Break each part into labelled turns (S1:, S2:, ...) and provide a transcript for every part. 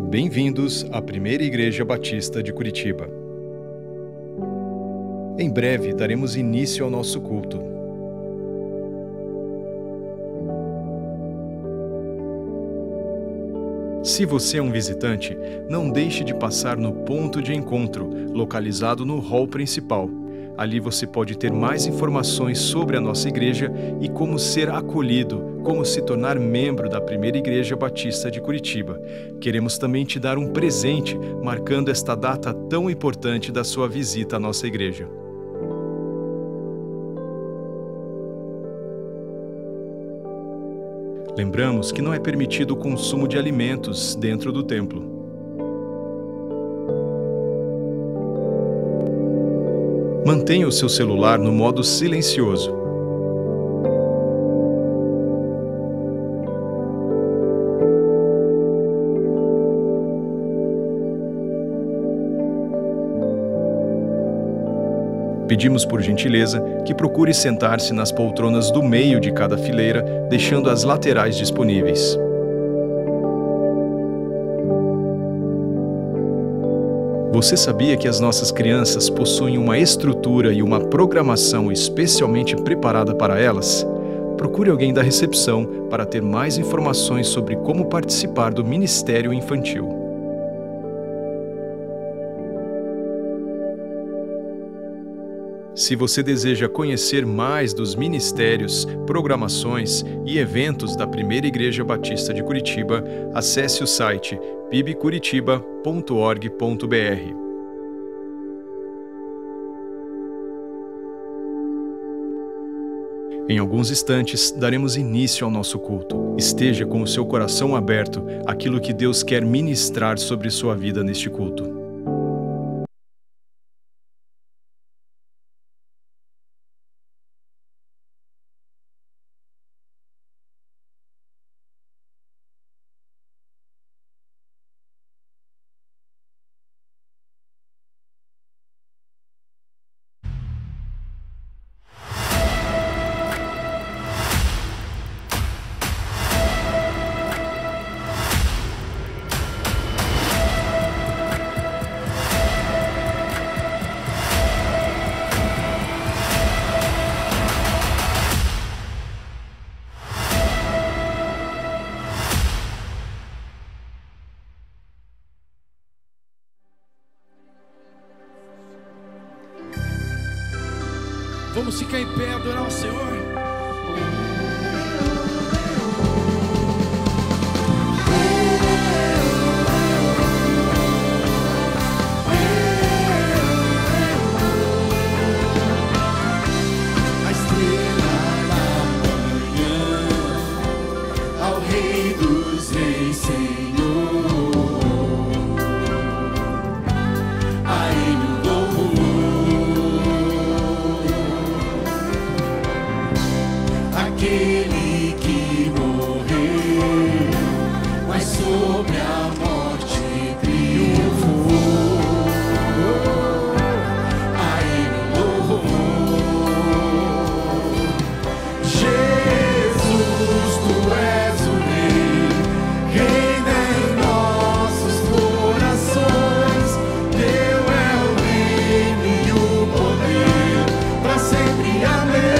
S1: Bem-vindos à Primeira Igreja Batista de Curitiba. Em breve daremos início ao nosso culto. Se você é um visitante, não deixe de passar no ponto de encontro, localizado no hall principal. Ali você pode ter mais informações sobre a nossa igreja e como ser acolhido, como se tornar membro da Primeira Igreja Batista de Curitiba. Queremos também te dar um presente, marcando esta data tão importante da sua visita à nossa igreja. Lembramos que não é permitido o consumo de alimentos dentro do templo. Mantenha o seu celular no modo silencioso. Pedimos por gentileza que procure sentar-se nas poltronas do meio de cada fileira, deixando as laterais disponíveis. Você sabia que as nossas crianças possuem uma estrutura e uma programação especialmente preparada para elas? Procure alguém da recepção para ter mais informações sobre como participar do Ministério Infantil. Se você deseja conhecer mais dos ministérios, programações e eventos da Primeira Igreja Batista de Curitiba, acesse o site pibcuritiba.org.br. Em alguns instantes, daremos início ao nosso culto. Esteja com o seu coração aberto àquilo que Deus quer ministrar sobre sua vida neste culto.
S2: Vamos ficar em pé, adorar o Senhor.
S3: A estrela da manhã, ao Rei dos Reis, Senhor, a Ele o louvor. Aquele que morreu, mas sobre a morte triunfou. A Ele o louvor. Jesus, Tu és o Rei, reina em nossos corações. Teu é o reino e o poder, para sempre. Amém.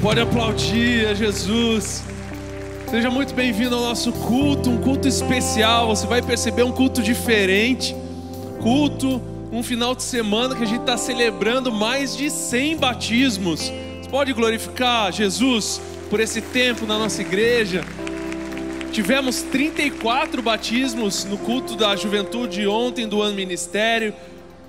S2: Pode aplaudir a Jesus. Seja muito bem-vindo ao nosso culto, um culto especial. Você vai perceber um culto diferente. Culto, um final de semana que a gente está celebrando mais de 100 batismos. Você pode glorificar Jesus por esse tempo na nossa igreja. Tivemos 34 batismos no culto da juventude ontem do ano ministério,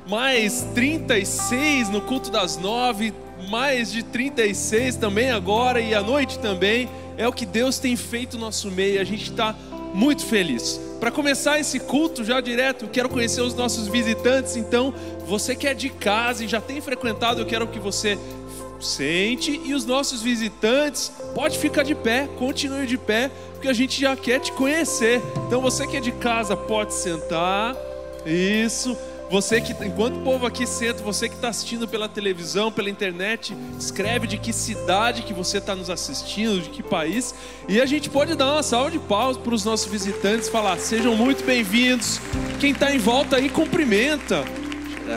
S2: mais 36 no culto das 9, mais de 36 também agora e à noite também. É o que Deus tem feito no nosso meio, a gente está muito feliz. Para começar esse culto já direto, eu quero conhecer os nossos visitantes. Então, você que é de casa e já tem frequentado, eu quero que você sente, e os nossos visitantes, pode ficar de pé, continue de pé, porque a gente já quer te conhecer. Então você que é de casa pode sentar. Isso. Você que, enquanto o povo aqui senta, você que está assistindo pela televisão, pela internet, escreve de que cidade que você está nos assistindo, de que país, e a gente pode dar uma salva de palmas para os nossos visitantes, falar: sejam muito bem-vindos. Quem está em volta aí, cumprimenta.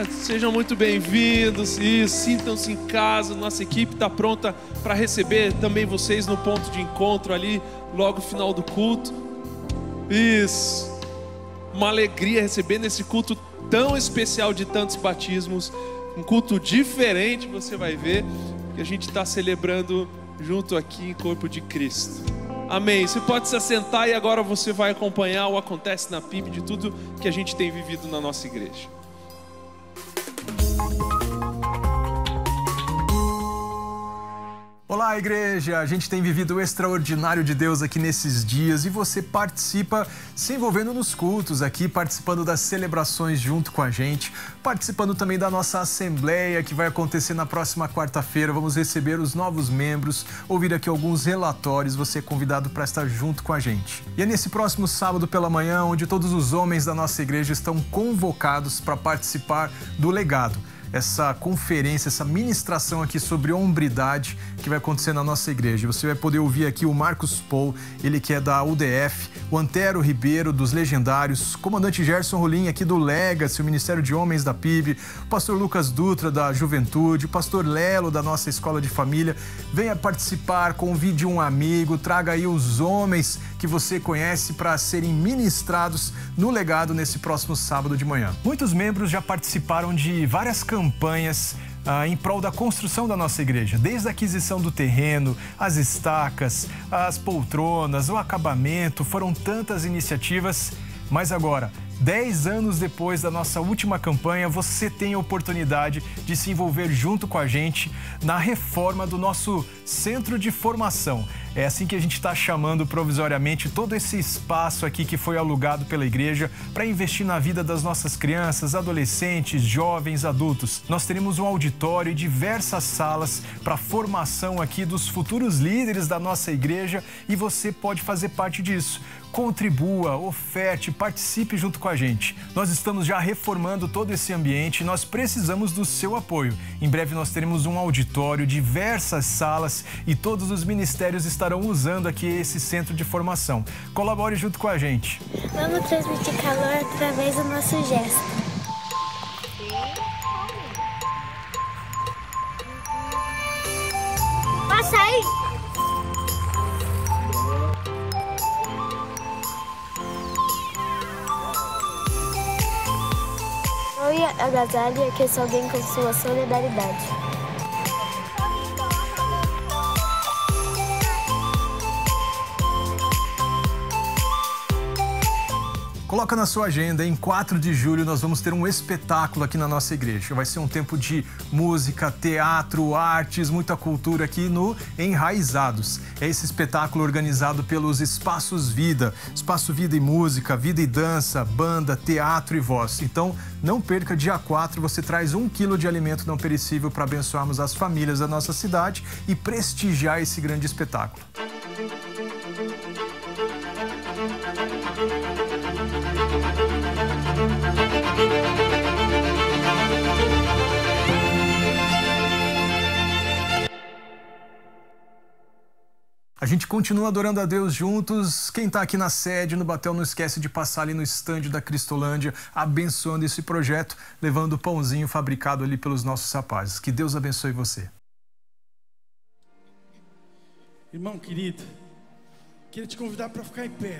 S2: Sejam muito bem-vindos e sintam-se em casa. Nossa equipe está pronta para receber também vocês no ponto de encontro ali, logo no final do culto. Isso. Uma alegria receber nesse culto tão especial de tantos batismos. Um culto diferente, você vai ver, que a gente está celebrando junto aqui em corpo de Cristo. Amém. Você pode se assentar e agora você vai acompanhar o Acontece na PIB de tudo que a gente tem vivido na nossa igreja.
S1: Olá, igreja! A gente tem vivido o extraordinário de Deus aqui nesses dias e você participa se envolvendo nos cultos aqui, participando das celebrações junto com a gente, participando também da nossa assembleia que vai acontecer na próxima quarta-feira. Vamos receber os novos membros, ouvir aqui alguns relatórios, você é convidado para estar junto com a gente. E é nesse próximo sábado pela manhã, onde todos os homens da nossa igreja estão convocados para participar do legado. Essa conferência, essa ministração aqui sobre hombridade que vai acontecer na nossa igreja. Você vai poder ouvir aqui o Marcos Paul, ele que é da UDF, o Antero Ribeiro dos Legendários, o comandante Gerson Rolim aqui do Legacy, o Ministério de Homens da PIB, o pastor Lucas Dutra da Juventude, o pastor Lelo da nossa Escola de Família. Venha participar, convide um amigo, traga aí os homens que você conhece para serem ministrados no legado nesse próximo sábado de manhã. Muitos membros já participaram de várias campanhas em prol da construção da nossa igreja, desde a aquisição do terreno, as estacas, as poltronas, o acabamento, foram tantas iniciativas, mas agora, 10 anos depois da nossa última campanha, você tem a oportunidade de se envolver junto com a gente na reforma do nosso centro de formação. É assim que a gente está chamando provisoriamente todo esse espaço aqui que foi alugado pela igreja para investir na vida das nossas crianças, adolescentes, jovens, adultos. Nós teremos um auditório e diversas salas para formação aqui dos futuros líderes da nossa igreja e você pode fazer parte disso. Contribua, oferte, participe junto com a gente. Nós estamos já reformando todo esse ambiente e nós precisamos do seu apoio. Em breve nós teremos um auditório, diversas salas e todos os ministérios estarão usando aqui esse centro de formação. Colabore junto com a gente.
S4: Vamos transmitir calor através do nosso gesto. Passa aí! Apoie, agasalhe e aqueça alguém com sua solidariedade.
S1: Coloca na sua agenda, em 4 de julho nós vamos ter um espetáculo aqui na nossa igreja. Vai ser um tempo de música, teatro, artes, muita cultura aqui no Enraizados. É esse espetáculo organizado pelos Espaços Vida. Espaço Vida e Música, Vida e Dança, Banda, Teatro e Voz. Então, não perca, dia 4 você traz 1 quilo de alimento não perecível para abençoarmos as famílias da nossa cidade e prestigiar esse grande espetáculo. A gente continua adorando a Deus juntos. Quem está aqui na sede, no Batel, não esquece de passar ali no estande da Cristolândia, abençoando esse projeto, levando o pãozinho fabricado ali pelos nossos rapazes. Que Deus abençoe você.
S3: Irmão querido, queria te convidar para ficar em pé.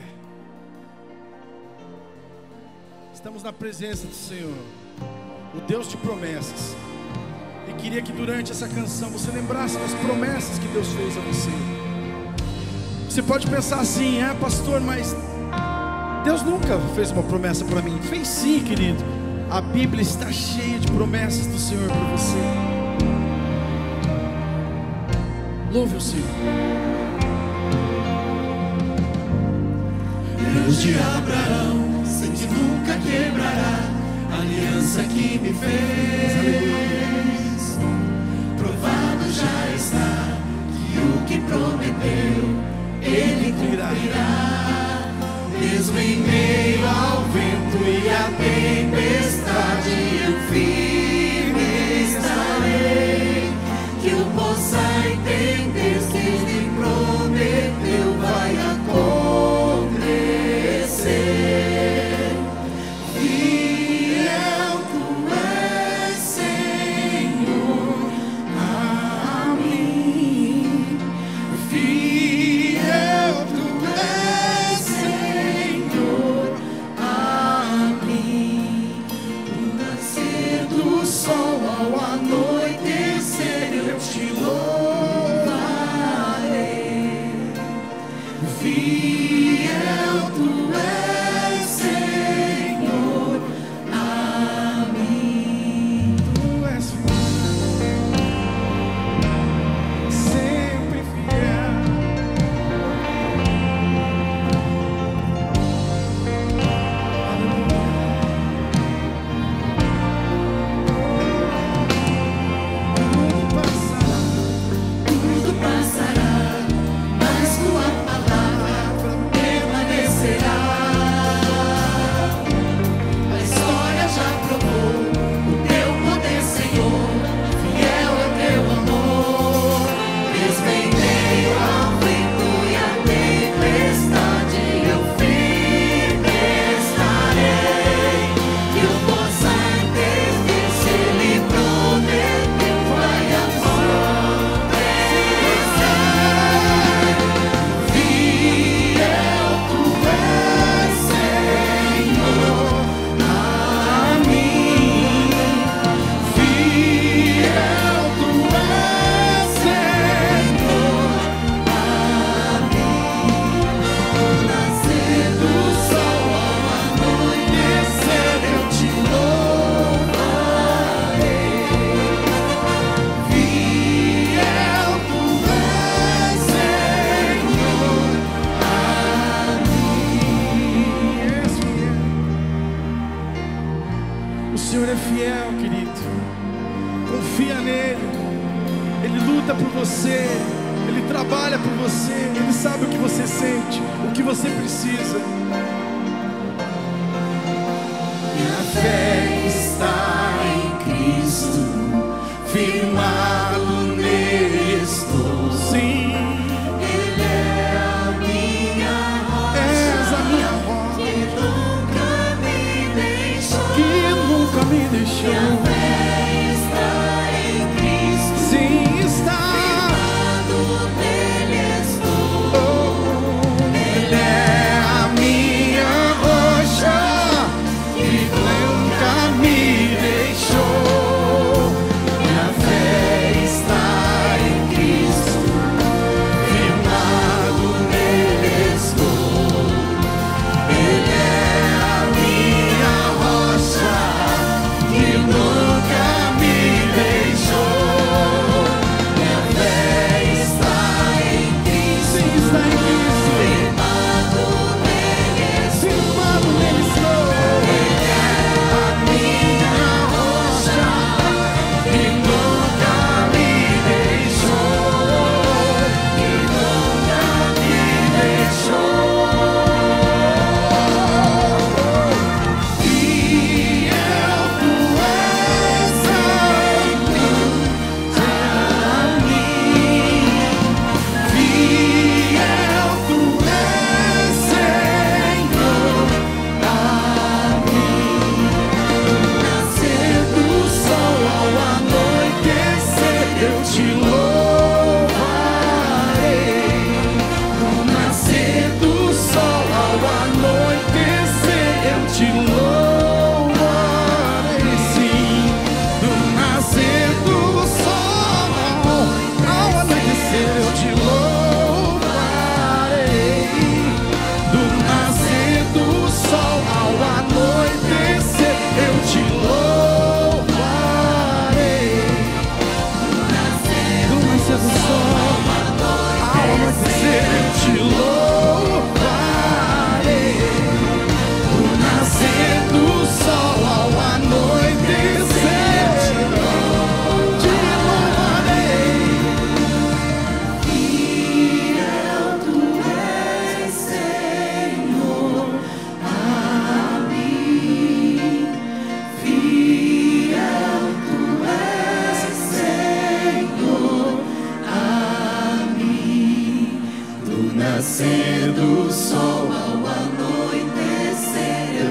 S3: Estamos na presença do Senhor, o Deus de promessas. E queria que durante essa canção você lembrasse das promessas que Deus fez a você. Você pode pensar assim: pastor, mas Deus nunca fez uma promessa para mim. Fez sim, querido. A Bíblia está cheia de promessas do Senhor para você. Louve o Senhor.
S5: Deus de Abraão, sei que nunca quebrará a aliança que me fez. Provado já está que o que prometeu Ele cumprirá. Mesmo em meio ao vento e à tempestade, eu firme estarei. Que eu possa entender se Ele prometeu vai acontecer. Fiel Tu és, Senhor, a mim. Fiel Tu és, Senhor, a mim. Do nascer do sol ao anoitecer, eu te louvarei. Fiel Tu és, Senhor, a mim.
S3: Tu és fiel, sempre fiel.
S5: Tudo passará, mas Tua palavra permanecerá. A história já provou o Teu poder, Senhor. Fiel é Teu amor. Mesmo em meio ao vento e à tempestade, eu firme estarei. Que eu possa entender se Ele prometeu vai acontecer. Fiel Tu és, Senhor, a mim. Fiel Tu és, Senhor, a mim. Do nascer do sol ao anoitecer, eu te louvarei. Fiel Tu és, Senhor, a
S3: O Senhor é fiel, querido. Confia nele. Ele luta por você. Ele trabalha por você. Ele sabe o que você sente, o que você precisa.
S5: Minha fé está em Cristo, firmado nele estou.
S3: Sim,
S5: Ele é a minha
S3: és a
S5: rocha,
S3: minha rocha,
S5: que nunca me deixou.
S3: que nunca me
S5: Minha
S3: deixou.
S5: fé está em Cristo,
S3: Sim, está.
S5: firmado nele estou.
S3: Ele é a minha rocha,
S5: Que
S3: nunca me deixou.
S5: minha fé está em Cristo, firmado nele estou. Ele é a minha rocha, que nunca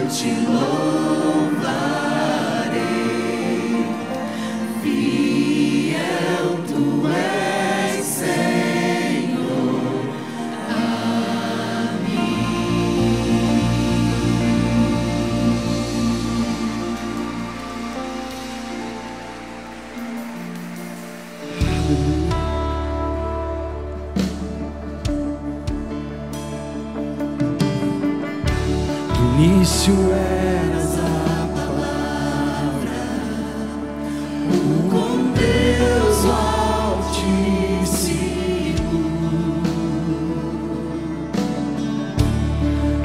S5: te louvarei, fiel tu és, Senhor, a mim.
S3: Do início eras a palavra,
S5: Com Deus o Altíssimo,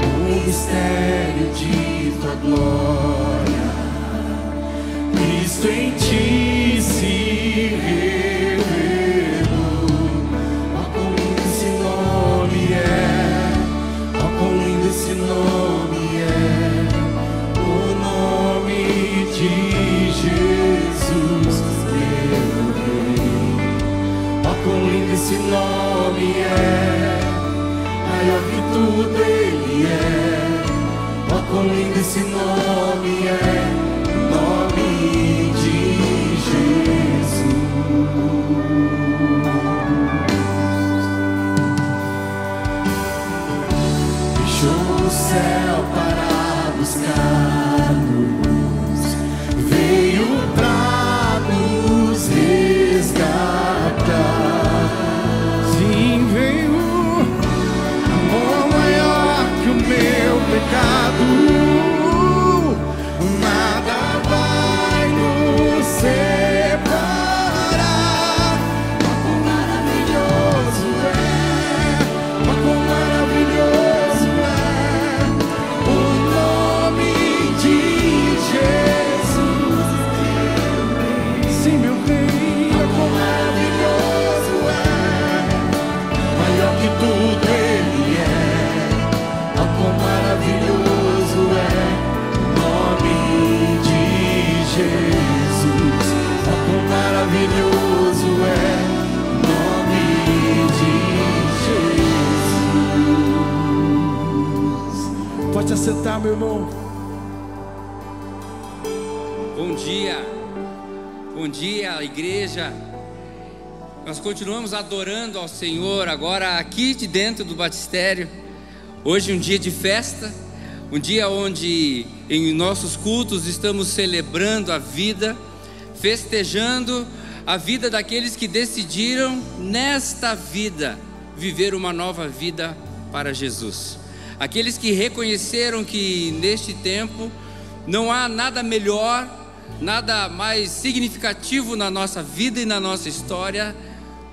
S3: o mistério de tua glória, Cristo em ti se revelou. Ó, quão lindo esse nome é, ó, quão lindo esse nome é, o nome de Jesus, meu Rei. Ó, quão lindo esse nome é, maior que tudo ele é. Ó, quão lindo esse nome é, o nome de Jesus. Deixou o céu para buscar-nos, veio pra nos resgatar. Sim, veio amor maior que o meu pecado. Nada vai nos separar. Ó, quão maravilhoso é, ó, quão maravilhoso é o nome de Jesus. Sim, meu Rei, ó, quão maravilhoso é, maior que tudo ele é. Ó, quão maravilhoso é o nome de Jesus. Ó, quão maravilhoso é o nome de Jesus. Pode se assentar, meu irmão.
S6: Bom dia, igreja. Nós continuamos adorando ao Senhor agora aqui de dentro do batistério. Hoje um dia de festa, um dia onde em nossos cultos estamos celebrando a vida, festejando a vida daqueles que decidiram nesta vida viver uma nova vida para Jesus. Aqueles que reconheceram que neste tempo não há nada melhor, nada mais significativo na nossa vida e na nossa história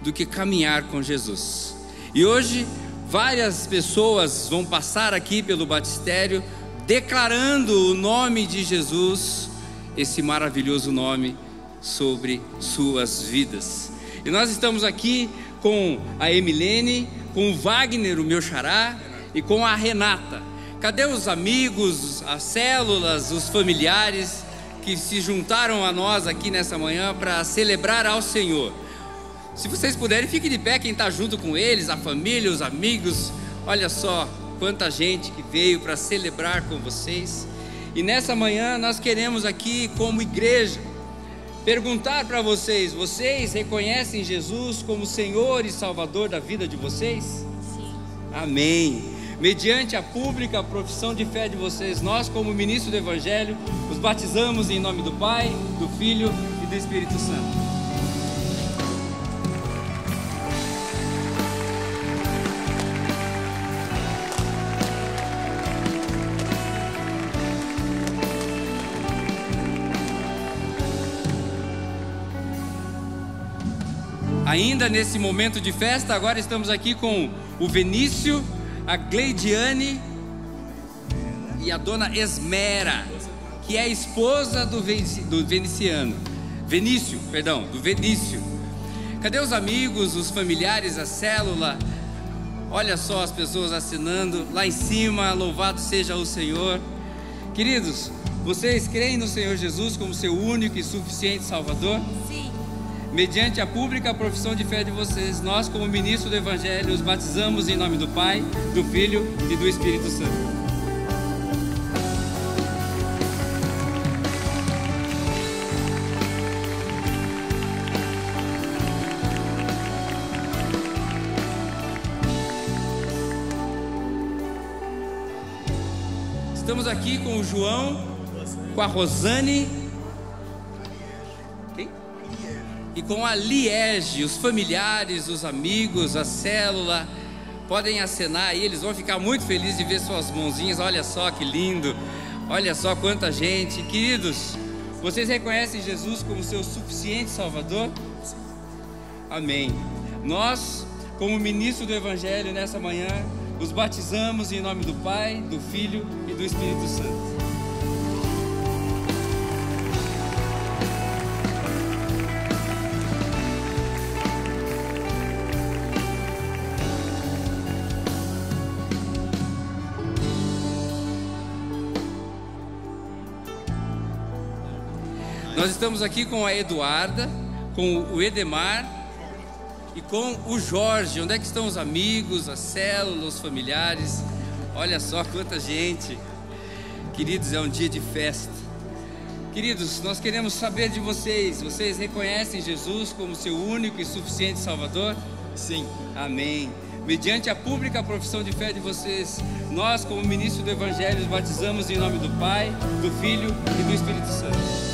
S6: do que caminhar com Jesus. E hoje várias pessoas vão passar aqui pelo batistério declarando o nome de Jesus, esse maravilhoso nome sobre suas vidas. E nós estamos aqui com a Emilene, com o Wagner, o meu xará, e com a Renata. Cadê os amigos, as células, os familiares que se juntaram a nós aqui nessa manhã para celebrar ao Senhor? Se vocês puderem, fiquem de pé quem está junto com eles, a família, os amigos. Olha só quanta gente que veio para celebrar com vocês. E nessa manhã nós queremos aqui, como igreja, perguntar para vocês: vocês reconhecem Jesus como Senhor e Salvador da vida de vocês? Sim. Amém. Mediante a pública profissão de fé de vocês, nós, como ministro do Evangelho, os batizamos em nome do Pai, do Filho e do Espírito Santo. Ainda nesse momento de festa, agora estamos aqui com o Vinícius, a Gleidiane e a dona Esmera, que é a esposa do Vinícius. Cadê os amigos, os familiares, a célula? Olha só as pessoas assinando lá em cima, louvado seja o Senhor. Queridos, vocês creem no Senhor Jesus como seu único e suficiente Salvador? Sim. Mediante a pública profissão de fé de vocês, nós, como ministro do Evangelho, os batizamos em nome do Pai, do Filho e do Espírito Santo. estamos aqui com o João, com a Rosane e com a Liege. Os familiares, os amigos, a célula podem acenar aí, eles vão ficar muito felizes de ver suas mãozinhas. Olha só que lindo, olha só quanta gente. Queridos, vocês reconhecem Jesus como seu suficiente Salvador? Amém. Nós, como ministro do Evangelho nessa manhã, os batizamos em nome do Pai, do Filho e do Espírito Santo. Nós estamos aqui com a Eduarda, com o Edemar e com o Jorge. Onde é que estão os amigos, a célula, os familiares? Olha só quanta gente. Queridos, é um dia de festa. Queridos, nós queremos saber de vocês. Vocês reconhecem Jesus como seu único e suficiente Salvador?
S7: Sim.
S6: Amém. Mediante a pública profissão de fé de vocês, nós, como ministro do Evangelho, os batizamos em nome do Pai, do Filho e do Espírito Santo.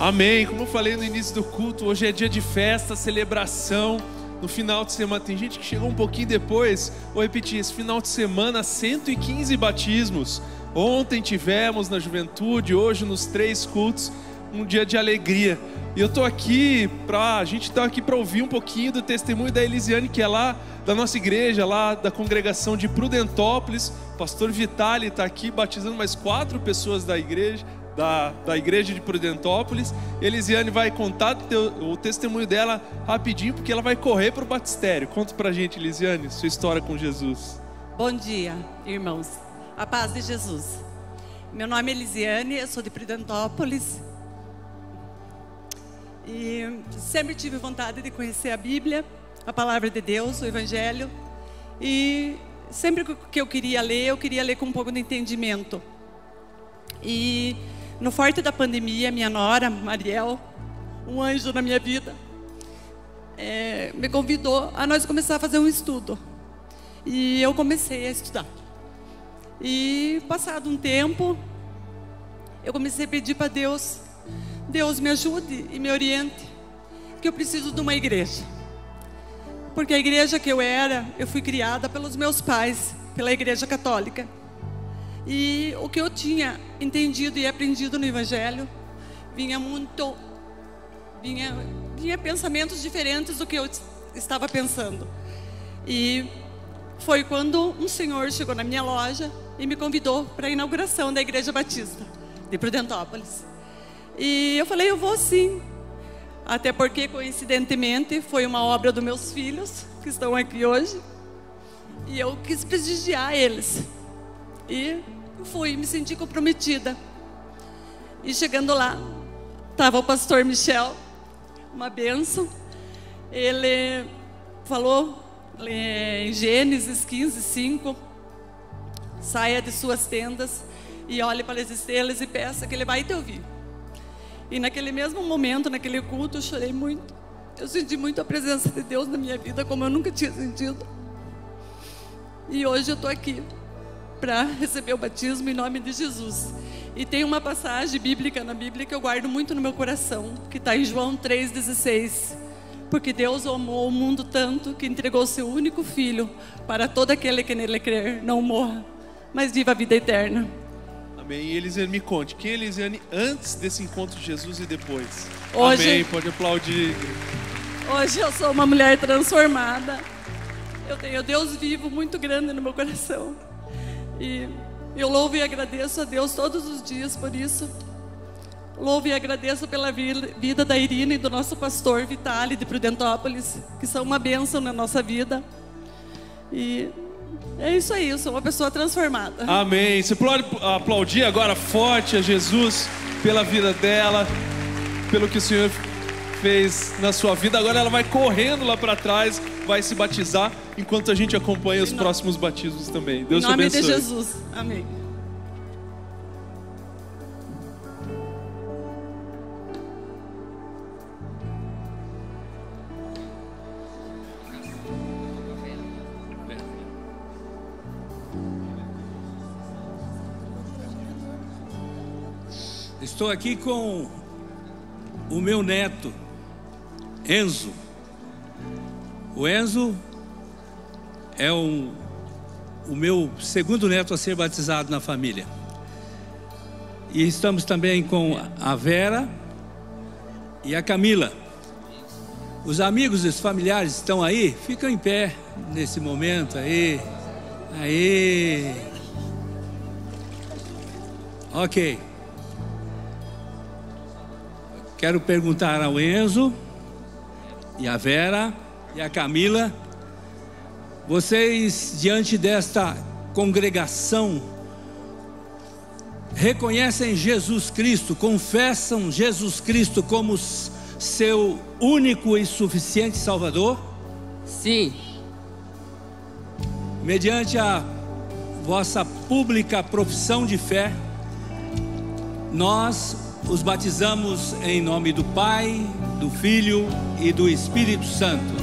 S2: Amém. Como eu falei no início do culto, hoje é dia de festa, celebração. No final de semana, tem gente que chegou um pouquinho depois. Vou repetir, esse final de semana, 115 batismos. Ontem tivemos na juventude, hoje nos 3 cultos, um dia de alegria. E eu tô aqui a gente tá aqui para ouvir um pouquinho do testemunho da Elisiane, que é lá da nossa igreja, lá da congregação de Prudentópolis. O pastor Vitali está aqui batizando mais 4 pessoas da igreja. Da igreja de Prudentópolis. Elisiane vai contar o testemunho dela rapidinho, porque ela vai correr para o batistério. Conta pra gente, Elisiane, sua história com Jesus.
S8: Bom dia, irmãos. A paz de Jesus. Meu nome é Elisiane, eu sou de Prudentópolis. E sempre tive vontade de conhecer a Bíblia, a palavra de Deus, o Evangelho. E sempre que eu queria ler com um pouco de entendimento. E no forte da pandemia, minha nora, Mariel, um anjo na minha vida, me convidou a nós começar a fazer um estudo. E eu comecei a estudar. E passado um tempo, eu comecei a pedir para Deus: Deus, me ajude e me oriente, que eu preciso de uma igreja. Porque a igreja que eu fui criada pelos meus pais, pela igreja católica. E o que eu tinha entendido e aprendido no Evangelho vinha pensamentos diferentes do que eu estava pensando. E foi quando um senhor chegou na minha loja e me convidou para a inauguração da Igreja Batista de Prudentópolis. E eu falei, eu vou sim. Até porque, coincidentemente, foi uma obra dos meus filhos, que estão aqui hoje. E eu quis prestigiar eles. E fui, me senti comprometida. E chegando lá, estava o pastor Michel, uma bênção. Ele falou em Gênesis 15:5, saia de suas tendas e olhe para as estrelas e peça que ele vai te ouvir. E naquele mesmo momento, naquele culto, eu chorei muito. Eu senti muito a presença de Deus na minha vida, como eu nunca tinha sentido. E hoje eu estou aqui para receber o batismo em nome de Jesus. E tem uma passagem bíblica na Bíblia que eu guardo muito no meu coração, que está em João 3,16. Porque Deus amou o mundo tanto que entregou seu único filho para todo aquele que nele crer não morra, mas viva a vida eterna.
S2: Amém. E Elisiane, me conte, quem é Elisiane antes desse encontro de Jesus e depois?
S8: Hoje,
S2: amém, pode aplaudir.
S8: Hoje eu sou uma mulher transformada. Eu tenho Deus vivo muito grande no meu coração. E eu louvo e agradeço a Deus todos os dias por isso. Louvo e agradeço pela vida da Irina e do nosso pastor Vitali de Prudentópolis, que são uma bênção na nossa vida. E é isso aí, eu sou uma pessoa transformada.
S2: Amém. Você pode aplaudir agora forte a Jesus pela vida dela, pelo que o Senhor fez na sua vida. Agora ela vai correndo lá para trás, vai se batizar, enquanto a gente acompanha os próximos batismos também. Deus te abençoe.
S8: Em nome de Jesus. Amém.
S7: Estou aqui com o meu neto, Enzo. O Enzo é o meu segundo neto a ser batizado na família. E estamos também com a Vera e a Camila. Os amigos e os familiares estão aí? Ficam em pé nesse momento aí. Aí. Ok. Quero perguntar ao Enzo e a Vera e a Camila, vocês diante desta congregação reconhecem Jesus Cristo, confessam Jesus Cristo como seu único e suficiente Salvador?
S6: Sim.
S7: Mediante a vossa pública profissão de fé, nós os batizamos em nome do Pai, do Filho e do Espírito Santo.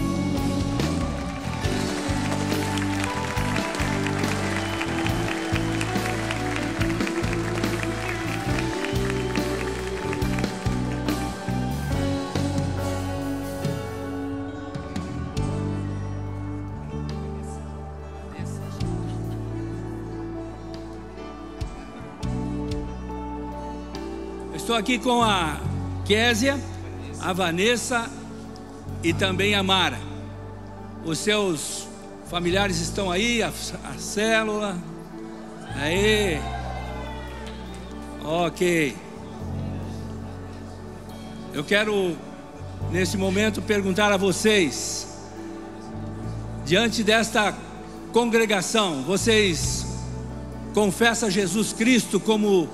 S7: Estou aqui com a Késia, a Vanessa e também a Mara. Os seus familiares estão aí, a célula. Aí. Ok. Eu quero, nesse momento, perguntar a vocês, diante desta congregação, vocês confessam Jesus Cristo como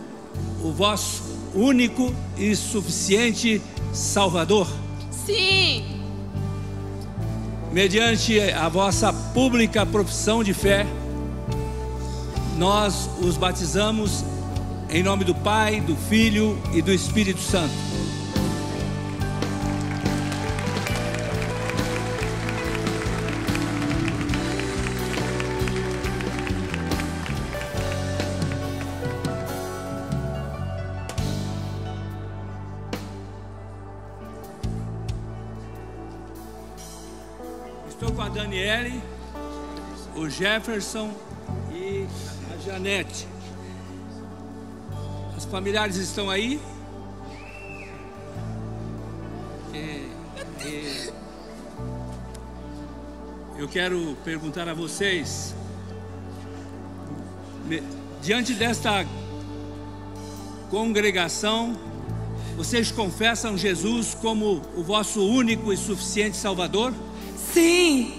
S7: o vosso único e suficiente Salvador?
S8: Sim.
S7: Mediante a vossa pública profissão de fé, nós os batizamos em nome do Pai, do Filho e do Espírito Santo. Estou com a Daniele, o Jefferson e a Janete. Os familiares estão aí? Eu quero perguntar a vocês, diante desta congregação, vocês confessam Jesus como o vosso único e suficiente Salvador?
S8: Sim.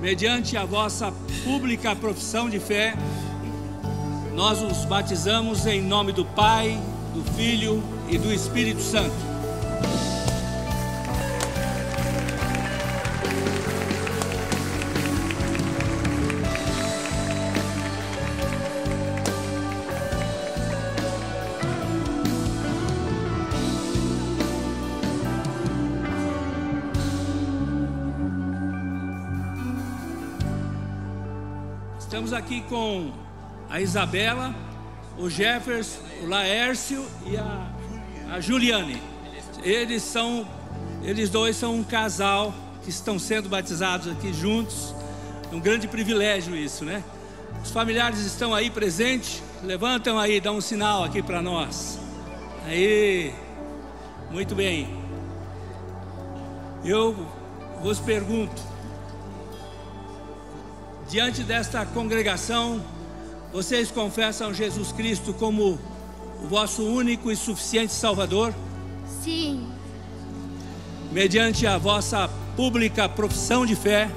S7: Mediante a vossa pública profissão de fé, nós os batizamos em nome do Pai, do Filho e do Espírito Santo. Estamos aqui com a Isabela, o Jefferson, o Laércio e a Juliane. Eles dois são um casal que estão sendo batizados aqui juntos. É um grande privilégio isso, né? Os familiares estão aí presentes. Levantam aí, dá um sinal aqui para nós. Aí, muito bem. Eu vos pergunto, diante desta congregação, vocês confessam Jesus Cristo como o vosso único e suficiente Salvador?
S4: Sim.
S7: Mediante a vossa pública profissão de fé,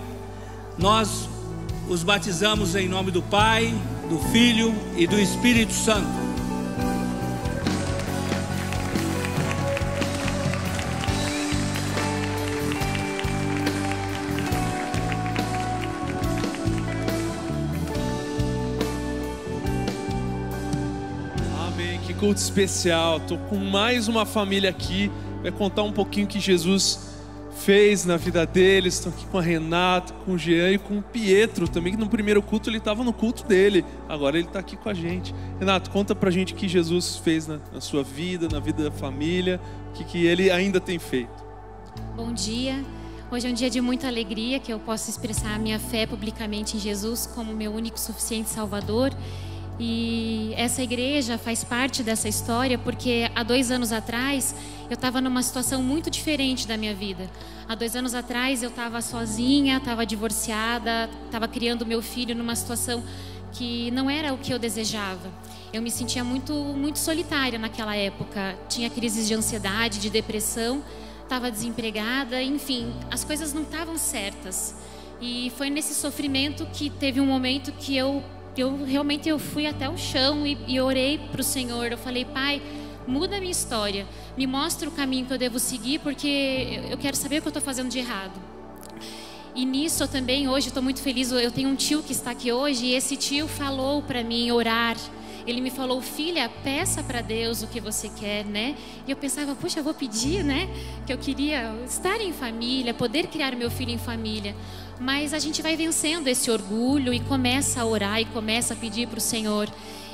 S7: nós os batizamos em nome do Pai, do Filho e do Espírito Santo.
S2: culto especial. Estou com mais uma família aqui. Vai contar um pouquinho o que Jesus fez na vida deles. Estou aqui com a Renata, com o Jean e com o Pietro também, que no primeiro culto ele estava no culto dele. Agora ele está aqui com a gente. Renato, conta pra gente o que Jesus fez na sua vida, na vida da família, o que ele ainda tem feito.
S9: Bom dia. Hoje é um dia de muita alegria, que eu posso expressar a minha fé publicamente em Jesus como meu único e suficiente Salvador. E essa igreja faz parte dessa história porque há 2 anos atrás eu estava numa situação muito diferente da minha vida. Há 2 anos atrás eu estava sozinha, estava divorciada, estava criando meu filho numa situação que não era o que eu desejava. Eu me sentia muito solitária naquela época. Tinha crises de ansiedade, de depressão, estava desempregada, enfim, as coisas não estavam certas. E foi nesse sofrimento que teve um momento que eu realmente fui até o chão e orei para o Senhor. Eu falei: Pai, muda a minha história, me mostra o caminho que eu devo seguir, porque eu quero saber o que eu estou fazendo de errado. E nisso eu também, hoje, estou muito feliz. Eu tenho um tio que está aqui hoje e esse tio falou para mim orar. Ele me falou: filha, peça para Deus o que você quer, né? E eu pensava: puxa, eu vou pedir, né? Que eu queria estar em família, poder criar meu filho em família. Mas a gente vai vencendo esse orgulho e começa a orar e começa a pedir para o Senhor.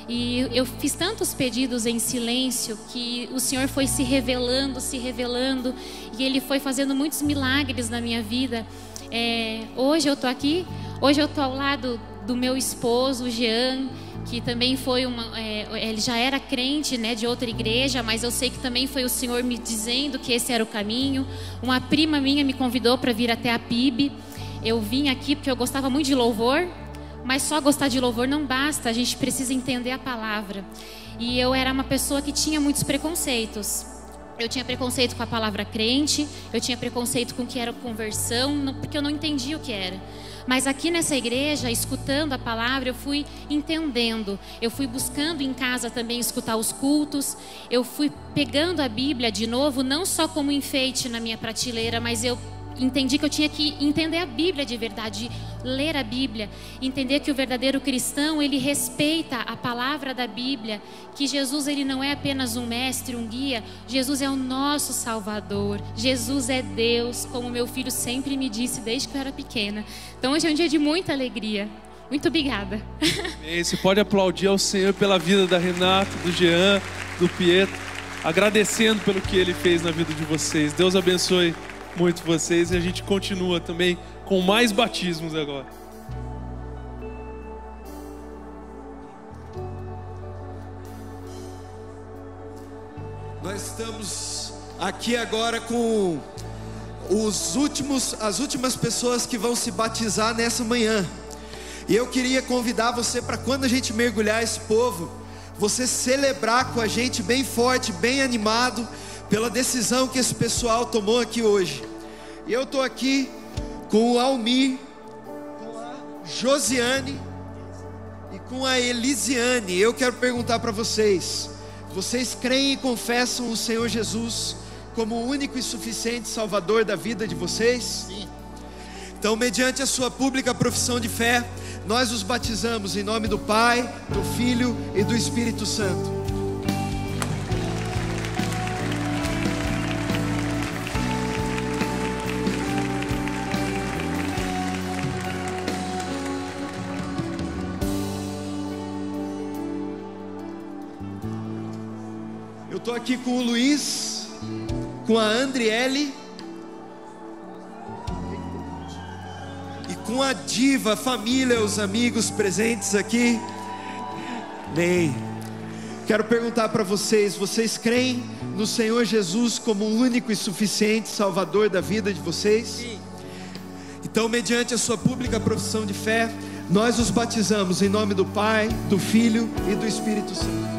S9: E eu fiz tantos pedidos em silêncio que o Senhor foi se revelando, e Ele foi fazendo muitos milagres na minha vida. Hoje eu estou aqui, hoje eu estou ao lado do meu esposo, o Jean, que também foi ele já era crente, né, de outra igreja, mas eu sei que também foi o Senhor me dizendo que esse era o caminho. Uma prima minha me convidou para vir até a PIB. Eu vim aqui porque eu gostava muito de louvor, mas só gostar de louvor não basta, a gente precisa entender a palavra. E eu era uma pessoa que tinha muitos preconceitos. Eu tinha preconceito com a palavra crente, eu tinha preconceito com o que era conversão, porque eu não entendia o que era. Mas aqui nessa igreja, escutando a palavra, eu fui entendendo. Eu fui buscando em casa também escutar os cultos. Eu fui pegando a Bíblia de novo, não só como enfeite na minha prateleira, mas eu entendi que eu tinha que entender a Bíblia de verdade, ler a Bíblia, entender que o verdadeiro cristão, ele respeita a palavra da Bíblia, que Jesus, ele não é apenas um mestre, um guia. Jesus é o nosso Salvador, Jesus é Deus, como meu filho sempre me disse desde que eu era pequena. Então hoje é um dia de muita alegria. Muito obrigada.
S2: Você pode aplaudir ao Senhor pela vida da Renata, do Jean, do Pietro, agradecendo pelo que Ele fez na vida de vocês. Deus abençoe muito vocês e a gente continua também com mais batismos agora.
S10: Nós estamos aqui agora com as últimas pessoas que vão se batizar nessa manhã. E eu queria convidar você para, quando a gente mergulhar esse povo, você celebrar com a gente bem forte, bem animado, pela decisão que esse pessoal tomou aqui hoje. E eu estou aqui com o Almir, com a Josiane e com a Elisiane. Eu quero perguntar para vocês: vocês creem e confessam o Senhor Jesus como o único e suficiente Salvador da vida de vocês? Sim. Então, mediante a sua pública profissão de fé, nós os batizamos em nome do Pai, do Filho e do Espírito Santo. Eu estou aqui com o Luiz, com a Andriele e com a Diva, a família, os amigos presentes aqui. Amém. Quero perguntar para vocês: vocês creem no Senhor Jesus como o único e suficiente Salvador da vida de vocês? Sim. Então, mediante a sua pública profissão de fé, nós os batizamos em nome do Pai, do Filho e do Espírito Santo.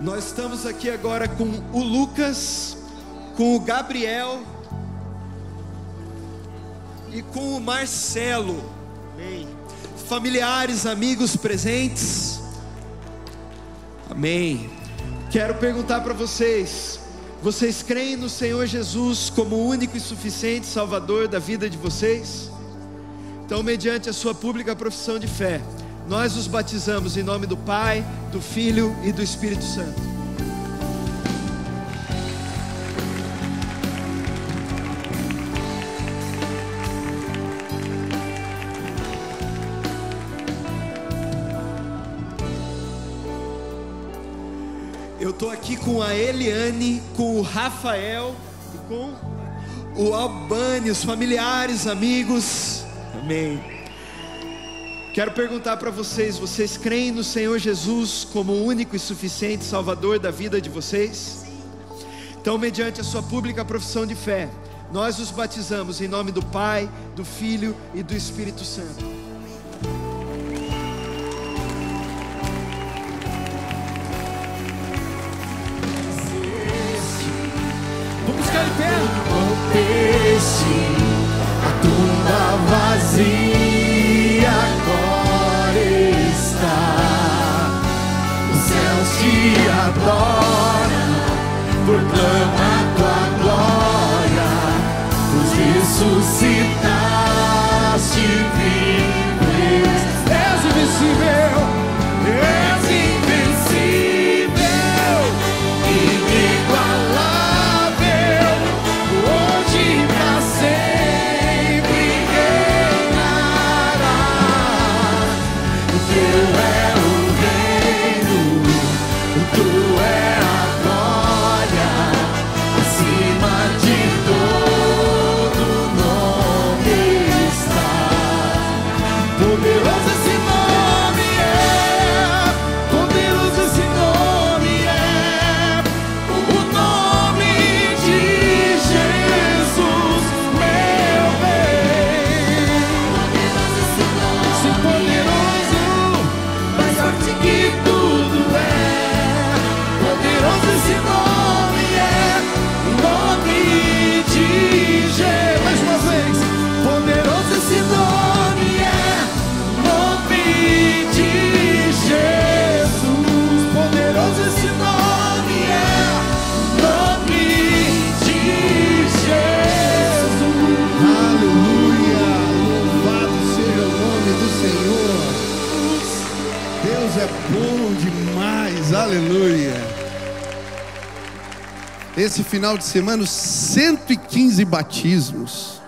S10: Nós estamos aqui agora com o Lucas, com o Gabriel e com o Marcelo. Amém. Familiares, amigos presentes. Amém. Quero perguntar para vocês: Vocês creem no Senhor Jesus como o único e suficiente Salvador da vida de vocês? Então, mediante a sua pública profissão de fé, nós os batizamos em nome do Pai, do Filho e do Espírito Santo. Eu estou aqui com a Eliane, com o Rafael e com o Albani, os familiares, amigos. Amém. Quero perguntar para vocês: vocês creem no Senhor Jesus como o único e suficiente Salvador da vida de vocês? Então, mediante a sua pública profissão de fé, nós os batizamos em nome do Pai, do Filho e do Espírito Santo.
S5: A tumba vazia agora está. Os céus te adoram, proclama tua glória. Tu ressuscitaste vives. És invencível, és invencível, inigualável.
S11: Aleluia. Esse final de semana, 115 batismos.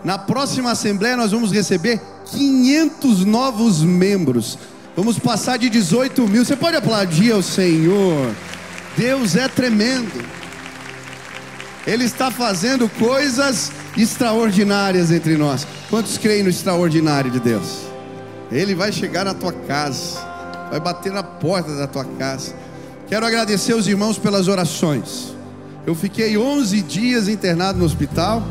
S11: Na próxima assembleia nós vamos receber 500 novos membros. Vamos passar de 18 mil. Você pode aplaudir ao Senhor. Deus é tremendo. Ele está fazendo coisas extraordinárias entre nós. Quantos creem no extraordinário de Deus? Ele vai chegar na tua casa, vai bater na porta da tua casa. Quero agradecer os irmãos pelas orações. Eu fiquei 11 dias internado no hospital,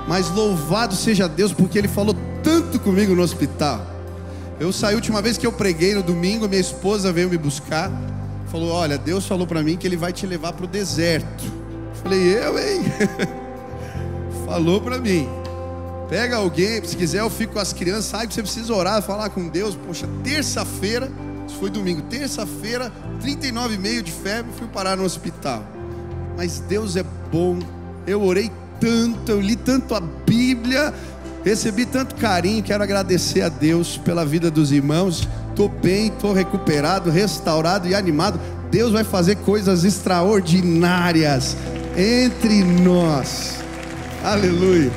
S11: mas louvado seja Deus, porque Ele falou tanto comigo no hospital. Eu saí, a última vez que eu preguei no domingo, minha esposa veio me buscar, falou: olha, Deus falou para mim que Ele vai te levar para o deserto. Falei: eu, hein? Falou para mim: pega alguém, se quiser eu fico com as crianças, sabe que você precisa orar, falar com Deus. Poxa, terça-feira, isso foi domingo, terça-feira, 39,5 de febre, fui parar no hospital. Mas Deus é bom. Eu orei tanto, eu li tanto a Bíblia, recebi tanto carinho. Quero agradecer a Deus pela vida dos irmãos. Estou bem, estou recuperado, restaurado e animado. Deus vai fazer coisas extraordinárias entre nós. Aleluia.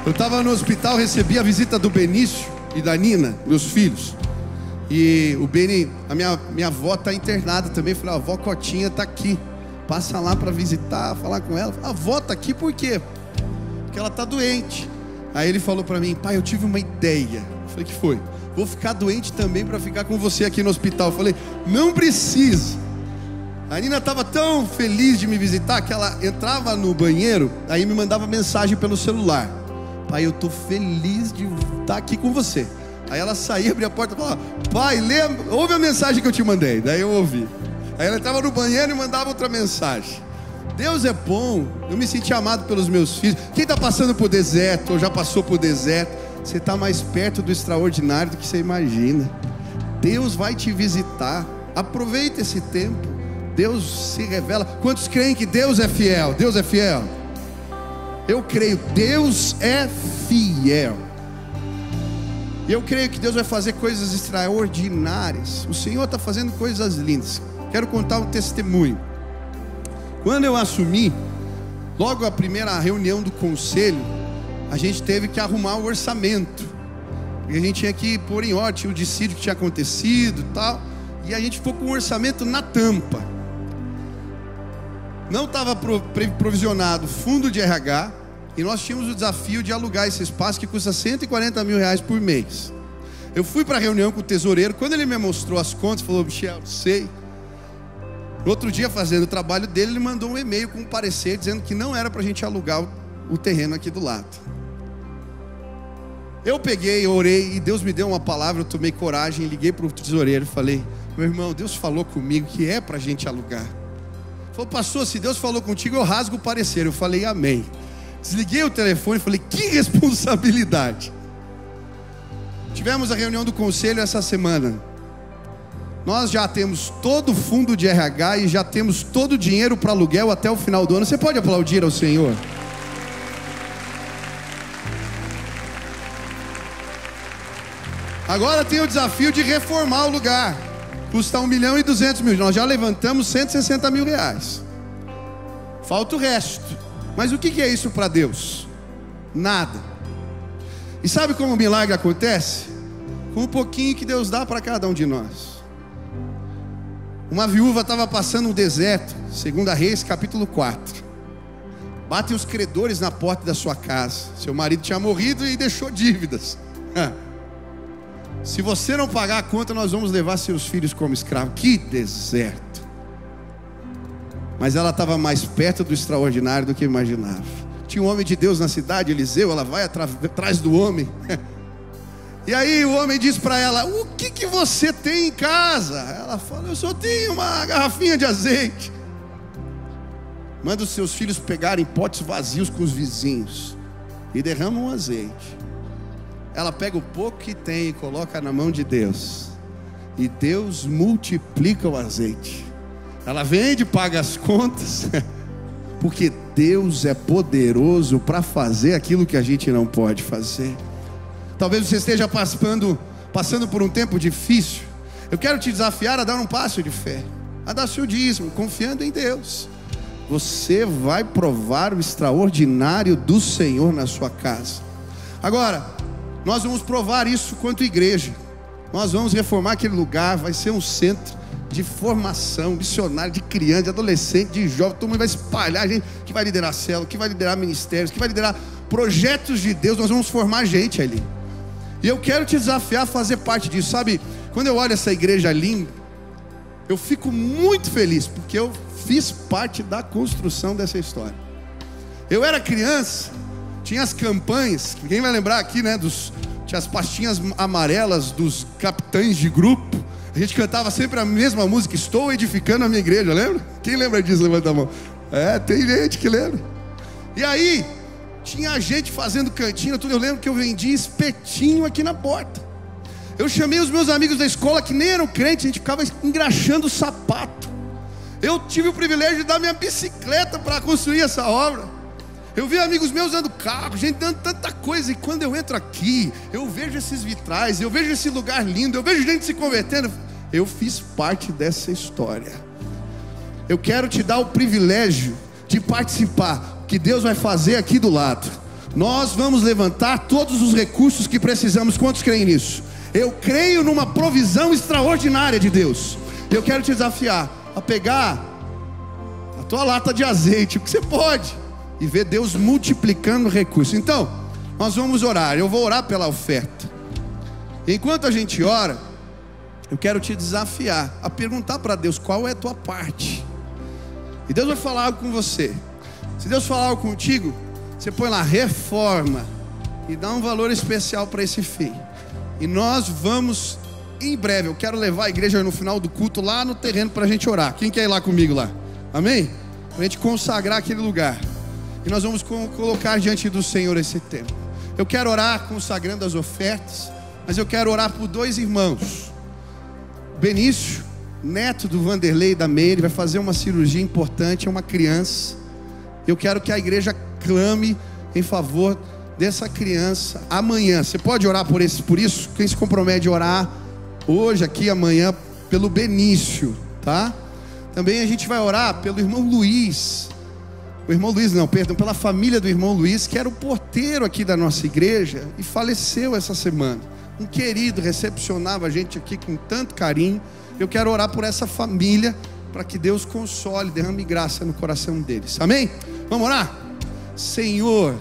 S11: Eu estava no hospital, recebi a visita do Benício e da Nina, meus filhos. E o Beni, a minha avó está internada também. Falei: a avó Cotinha está aqui, passa lá para visitar, falar com ela. A avó está aqui por quê? Porque ela está doente. Aí ele falou para mim: pai, eu tive uma ideia. Eu falei: que foi? Vou ficar doente também para ficar com você aqui no hospital. Eu falei: não precisa. A Nina estava tão feliz de me visitar que ela entrava no banheiro, aí me mandava mensagem pelo celular: pai, eu estou feliz de estar aqui com você. Aí ela saía, abria a porta e falava: pai, ouve a mensagem que eu te mandei. Daí eu ouvi. Aí ela entrava no banheiro e mandava outra mensagem. Deus é bom. Eu me senti amado pelos meus filhos. Quem está passando por deserto ou já passou por deserto, você está mais perto do extraordinário do que você imagina. Deus vai te visitar. Aproveita esse tempo. Deus se revela. Quantos creem que Deus é fiel? Deus é fiel. Eu creio, Deus é fiel. E eu creio que Deus vai fazer coisas extraordinárias. O Senhor está fazendo coisas lindas. Quero contar um testemunho. Quando eu assumi, logo a primeira reunião do conselho, a gente teve que arrumar o orçamento. E a gente tinha que pôr em ordem o dissídio que tinha acontecido e tal. E a gente ficou com o orçamento na tampa. Não estava provisionado fundo de RH. E nós tínhamos o desafio de alugar esse espaço que custa R$140 mil por mês. Eu fui para a reunião com o tesoureiro. Quando ele me mostrou as contas, falou: Michel, sei. No outro dia, fazendo o trabalho dele, ele mandou um e-mail com um parecer dizendo que não era para a gente alugar o terreno aqui do lado. Eu peguei, orei, e Deus me deu uma palavra. Eu tomei coragem, liguei para o tesoureiro e falei: meu irmão, Deus falou comigo que é para a gente alugar. Ele falou: pastor, se Deus falou contigo, eu rasgo o parecer. Eu falei: amém. Desliguei o telefone e falei: que responsabilidade. Tivemos a reunião do conselho essa semana. Nós já temos todo o fundo de RH e já temos todo o dinheiro para aluguel até o final do ano. Você pode aplaudir ao Senhor? Agora tem o desafio de reformar o lugar. Custa R$1.200.000. Nós já levantamos R$160 mil. Falta o resto. Mas o que é isso para Deus? Nada. E sabe como o milagre acontece? Com um pouquinho que Deus dá para cada um de nós. Uma viúva estava passando um deserto, 2 Reis, capítulo 4. Batem os credores na porta da sua casa. Seu marido tinha morrido e deixou dívidas. Se você não pagar a conta, nós vamos levar seus filhos como escravos. Que deserto. Mas ela estava mais perto do extraordinário do que imaginava. Tinha um homem de Deus na cidade, Eliseu. Ela vai atrás do homem. E aí o homem diz para ela: o que você tem em casa? Ela fala: eu só tenho uma garrafinha de azeite. Manda os seus filhos pegarem potes vazios com os vizinhos e derramam um azeite. Ela pega o pouco que tem e coloca na mão de Deus. E Deus multiplica o azeite. Ela vende, paga as contas. Porque Deus é poderoso para fazer aquilo que a gente não pode fazer. Talvez você esteja passando por um tempo difícil. Eu quero te desafiar a dar um passo de fé, a dar seu dízimo, confiando em Deus. Você vai provar o extraordinário do Senhor na sua casa. Agora, nós vamos provar isso quanto igreja. Nós vamos reformar aquele lugar. Vai ser um centro de formação missionária, de criança, de adolescente, de jovem. Todo mundo vai espalhar gente que vai liderar célula, que vai liderar ministérios, que vai liderar projetos de Deus. Nós vamos formar gente ali. E eu quero te desafiar a fazer parte disso. Sabe, quando eu olho essa igreja linda, eu fico muito feliz, porque eu fiz parte da construção dessa história. Eu era criança, tinha as campanhas. Quem vai lembrar aqui, né? Tinha as pastinhas amarelas dos capitães de grupo. A gente cantava sempre a mesma música: estou edificando a minha igreja, lembra? Quem lembra disso? Levanta a mão. Tem gente que lembra. E aí tinha gente fazendo cantina, tudo. Eu lembro que eu vendia espetinho aqui na porta. Eu chamei os meus amigos da escola que nem eram crentes, a gente ficava engraxando o sapato. Eu tive o privilégio de dar minha bicicleta para construir essa obra. Eu vi amigos meus dando carro, gente dando tanta coisa. E quando eu entro aqui, eu vejo esses vitrais, eu vejo esse lugar lindo, eu vejo gente se convertendo. Eu fiz parte dessa história. Eu quero te dar o privilégio de participar. Que Deus vai fazer aqui do lado. Nós vamos levantar todos os recursos que precisamos. Quantos creem nisso? Eu creio numa provisão extraordinária de Deus. Eu quero te desafiar a pegar a tua lata de azeite, o que você pode, e ver Deus multiplicando recursos. Então, nós vamos orar. Eu vou orar pela oferta. Enquanto a gente ora, eu quero te desafiar a perguntar para Deus: qual é a tua parte? E Deus vai falar algo com você. Se Deus falar algo contigo, você põe lá reforma e dá um valor especial para esse fim. E nós vamos, em breve, eu quero levar a igreja no final do culto lá no terreno para a gente orar. Quem quer ir lá comigo lá? Amém? Para a gente consagrar aquele lugar. E nós vamos colocar diante do Senhor esse tempo. Eu quero orar consagrando as ofertas, mas eu quero orar por 2 irmãos, Benício neto do Vanderlei e da Meire, vai fazer uma cirurgia importante, é uma criança. Eu quero que a igreja clame em favor dessa criança amanhã. Você pode orar por isso? Quem se compromete a orar hoje, aqui, amanhã, pelo Benício, tá? Também a gente vai orar pelo irmão Luiz. Pela família do irmão Luiz, que era o porteiro aqui da nossa igreja e faleceu essa semana. Um querido, recepcionava a gente aqui com tanto carinho. Eu quero orar por essa família, para que Deus console, derrame graça no coração deles. Amém? Vamos orar? Senhor,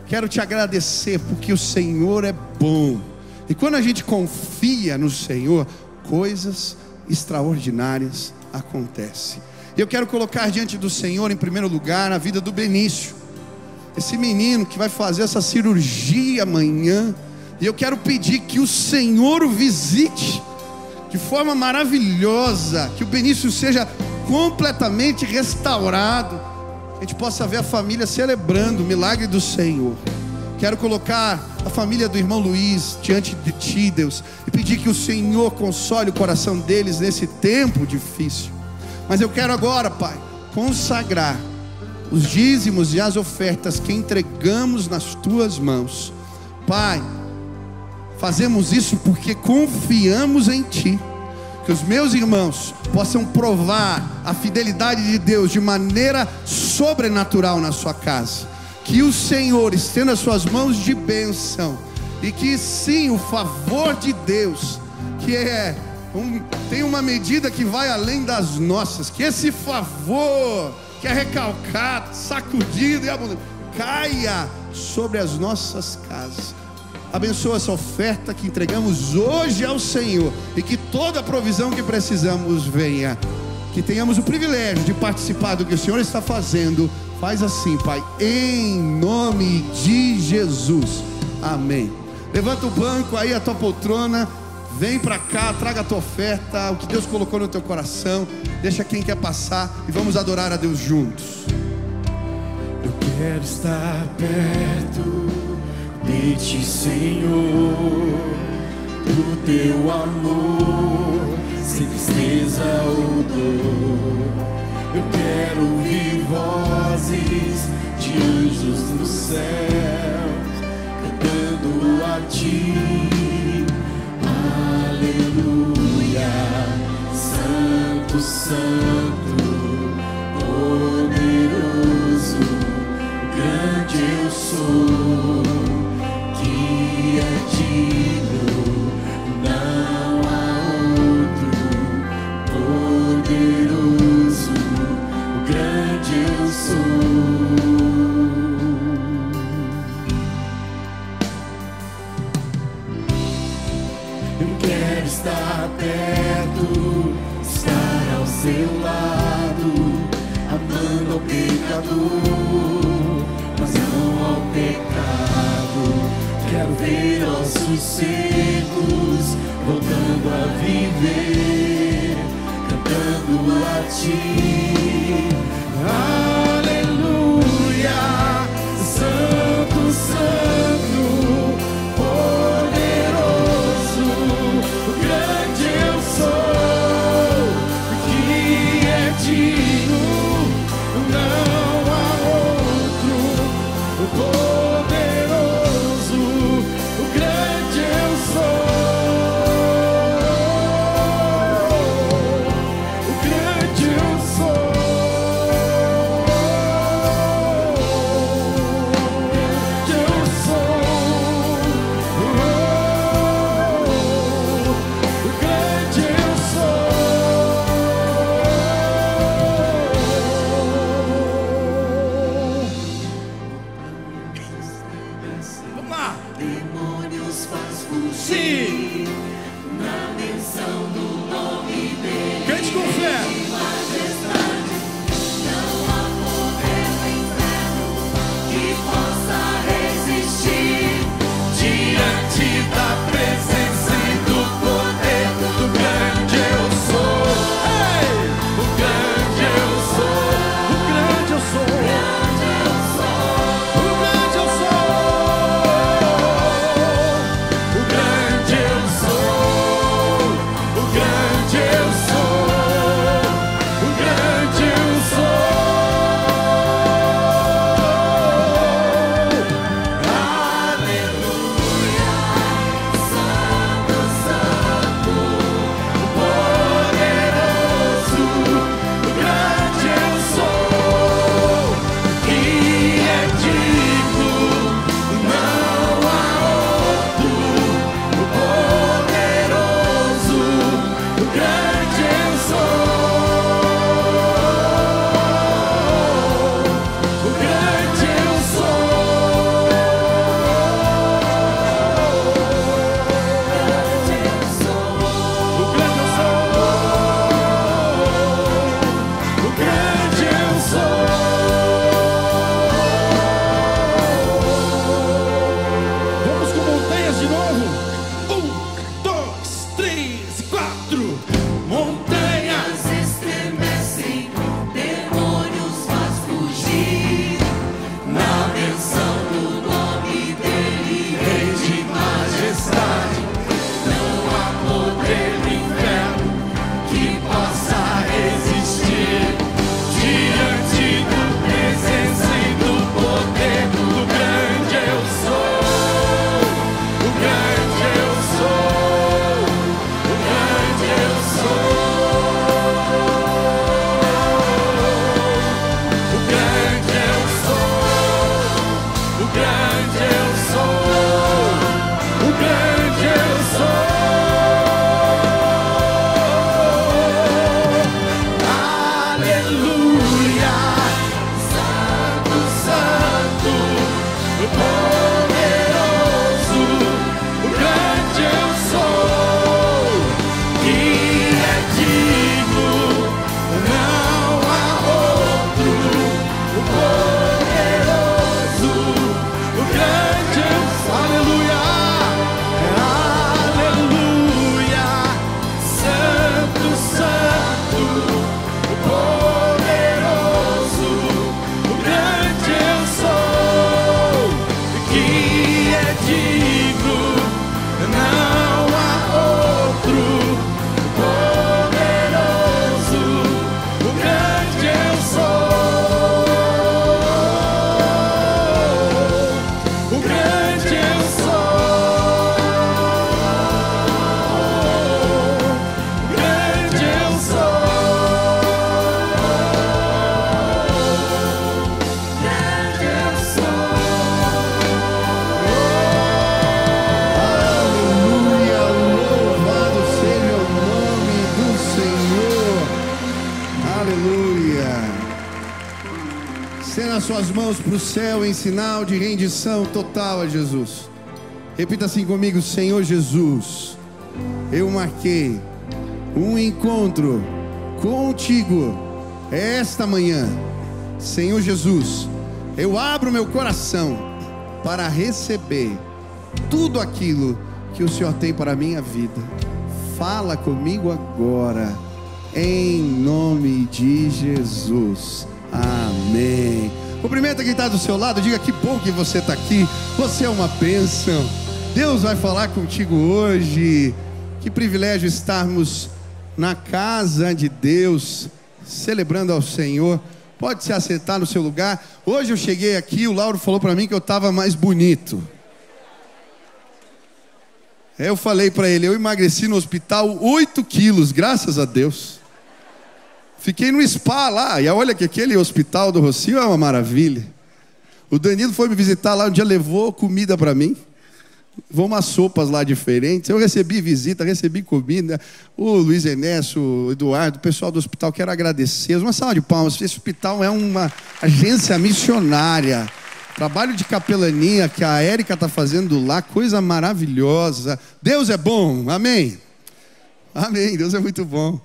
S11: quero te agradecer, porque o Senhor é bom. E quando a gente confia no Senhor, coisas extraordinárias acontecem. Eu quero colocar diante do Senhor, em primeiro lugar, a vida do Benício, esse menino que vai fazer essa cirurgia amanhã. E eu quero pedir que o Senhor o visite de forma maravilhosa, que o Benício seja completamente restaurado, que a gente possa ver a família celebrando o milagre do Senhor. Quero colocar a família do irmão Luiz diante de ti, Deus, e pedir que o Senhor console o coração deles nesse tempo difícil. Mas eu quero agora, Pai, consagrar os dízimos e as ofertas que entregamos nas tuas mãos. Pai, fazemos isso porque confiamos em ti. Que os meus irmãos possam provar a fidelidade de Deus de maneira sobrenatural na sua casa. Que o Senhor estenda as suas mãos de bênção, e que sim, o favor de Deus, que tem uma medida que vai além das nossas, que esse favor que é recalcado, sacudido e abundante, caia sobre as nossas casas. Abençoa essa oferta que entregamos hoje ao Senhor, e que toda a provisão que precisamos venha. Que tenhamos o privilégio de participar do que o Senhor está fazendo. Faz assim, Pai, em nome de Jesus. Amém. Levanta o banco aí, a tua poltrona. Vem para cá, traga a tua oferta, o que Deus colocou no teu coração. Deixa quem quer passar e vamos adorar a Deus juntos.
S3: Eu quero estar perto de ti, Senhor, do teu amor, sem tristeza ou dor. Eu quero ouvir vozes de anjos no céu, cantando a ti. Aleluia, Santo, Santo, poderoso, grande eu sou, que é digno, não há outro, poderoso, grande eu sou. Quero estar perto, estar ao seu lado, amando ao pecador, mas não ao pecado. Quero ver ossos secos voltando a viver, cantando a ti. Aleluia, Santo, Santo, poderoso, grande eu sou, que é digno, não há outro, poderoso, grande eu sou, grande eu sou.
S11: Aleluia. Estenda as suas mãos para o céu em sinal de rendição total a Jesus. Repita assim comigo: Senhor Jesus, eu marquei um encontro contigo esta manhã. Senhor Jesus, eu abro meu coração para receber tudo aquilo que o Senhor tem para a minha vida. Fala comigo agora, em nome de Jesus. Amém. Cumprimenta quem está do seu lado, diga: que bom que você está aqui, você é uma bênção. Deus vai falar contigo hoje. Que privilégio estarmos na casa de Deus, celebrando ao Senhor. Pode se assentar no seu lugar. Hoje eu cheguei aqui, o Lauro falou para mim que eu estava mais bonito. Eu falei para ele, eu emagreci no hospital 8 quilos, graças a Deus. Fiquei no spa lá, e olha que aquele hospital do Rocio é uma maravilha. O Danilo foi me visitar lá, um dia levou comida para mim. Levou umas sopas lá diferentes. Eu recebi visita, recebi comida. O Luiz Enécio, o Eduardo, o pessoal do hospital, quero agradecer. Uma salva de palmas. Esse hospital é uma agência missionária. Trabalho de capelania que a Érica está fazendo lá, coisa maravilhosa. Deus é bom, amém? Amém, Deus é muito bom.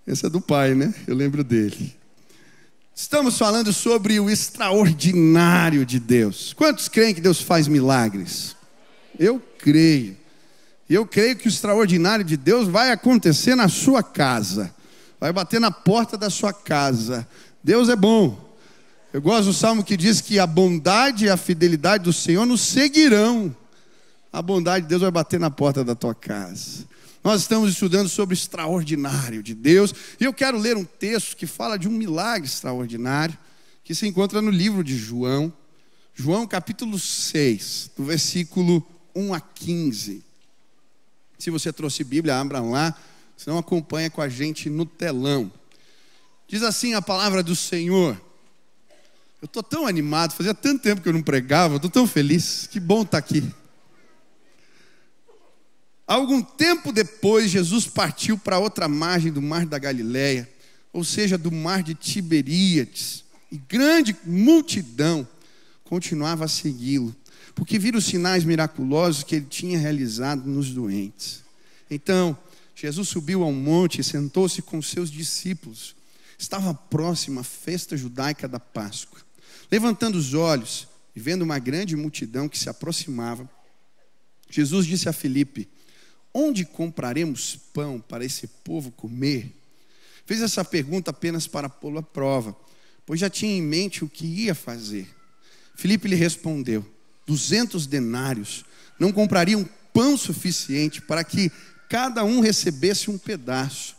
S11: Esse é do pai, né? Eu lembro dele. Estamos falando sobre o extraordinário de Deus. Quantos creem que Deus faz milagres? Eu creio. E eu creio que o extraordinário de Deus vai acontecer na sua casa. Vai bater na porta da sua casa. Deus é bom. Eu gosto do salmo que diz que a bondade e a fidelidade do Senhor nos seguirão. A bondade de Deus vai bater na porta da tua casa. Nós estamos estudando sobre o extraordinário de Deus. E eu quero ler um texto que fala de um milagre extraordinário, que se encontra no livro de João. João capítulo 6, do versículo 1 a 15. Se você trouxe Bíblia, abra lá. Se não, acompanha com a gente no telão. Diz assim a palavra do Senhor. Eu estou tão animado, fazia tanto tempo que eu não pregava, estou tão feliz, que bom estar aqui. Algum tempo depois, Jesus partiu para outra margem do mar da Galileia, ou seja, do mar de Tiberíades, e grande multidão continuava a segui-lo, porque viram os sinais miraculosos que ele tinha realizado nos doentes. Então, Jesus subiu ao monte e sentou-se com seus discípulos. Estava próxima a festa judaica da Páscoa. Levantando os olhos e vendo uma grande multidão que se aproximava, Jesus disse a Filipe: onde compraremos pão para esse povo comer? Fez essa pergunta apenas para pô-lo à prova, pois já tinha em mente o que ia fazer. Filipe lhe respondeu: 200 denários não comprariam pão suficiente para que cada um recebesse um pedaço.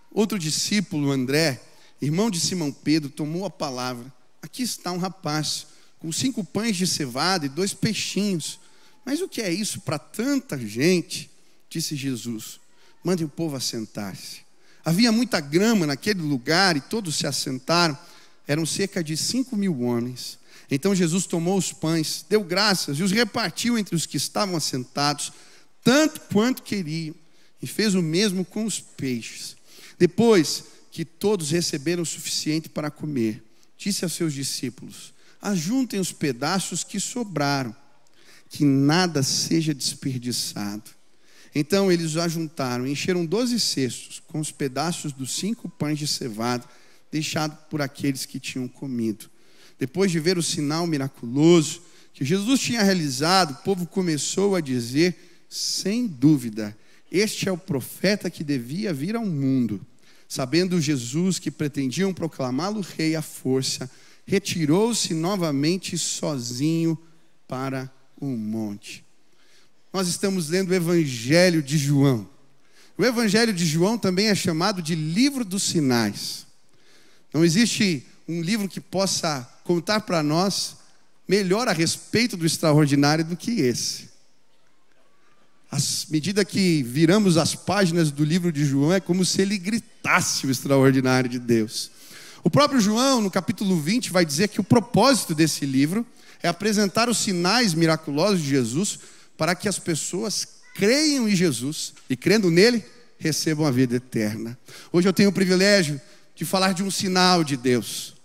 S11: Outro discípulo, André, irmão de Simão Pedro, tomou a palavra: aqui está um rapaz com 5 pães de cevada e 2 peixinhos. Mas o que é isso para tanta gente? Disse Jesus: mande o povo assentar-se. Havia muita grama naquele lugar e todos se assentaram. Eram cerca de 5.000 homens. Então Jesus tomou os pães, deu graças e os repartiu entre os que estavam assentados, tanto quanto queriam, e fez o mesmo com os peixes. Depois que todos receberam o suficiente para comer, disse aos seus discípulos: ajuntem os pedaços que sobraram, que nada seja desperdiçado. Então eles o ajuntaram, encheram 12 cestos com os pedaços dos 5 pães de cevada, deixados por aqueles que tinham comido. Depois de ver o sinal miraculoso que Jesus tinha realizado, o povo começou a dizer: sem dúvida, este é o profeta que devia vir ao mundo. Sabendo Jesus que pretendiam proclamá-lo rei à força, retirou-se novamente sozinho para o monte. Nós estamos lendo o Evangelho de João. O Evangelho de João também é chamado de livro dos sinais. Não existe um livro que possa contar para nós melhor a respeito do extraordinário do que esse. À medida que viramos as páginas do livro de João, é como se ele gritasse o extraordinário de Deus. O próprio João, no capítulo 20, vai dizer que o propósito desse livro é apresentar os sinais miraculosos de Jesus para que as pessoas creiam em Jesus e, crendo nele, recebam a vida eterna. Hoje eu tenho o privilégio de falar de um sinal de Deus.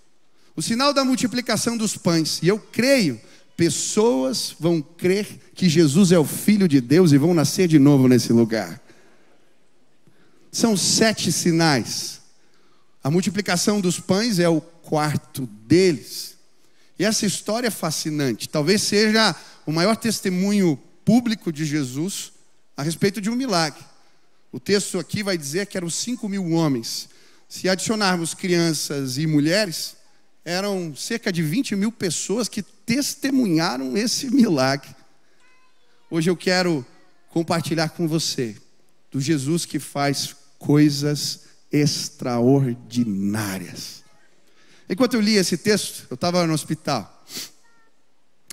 S11: O sinal da multiplicação dos pães. E eu creio, pessoas vão crer que Jesus é o Filho de Deus e vão nascer de novo nesse lugar. São 7 sinais. A multiplicação dos pães é o 4º deles. E essa história é fascinante. Talvez seja o maior testemunho público de Jesus a respeito de um milagre. O texto aqui vai dizer que eram 5.000 homens. Se adicionarmos crianças e mulheres, eram cerca de 20.000 pessoas que testemunharam esse milagre. Hoje eu quero compartilhar com você do Jesus que faz coisas extraordinárias. Enquanto eu li esse texto, eu estava no hospital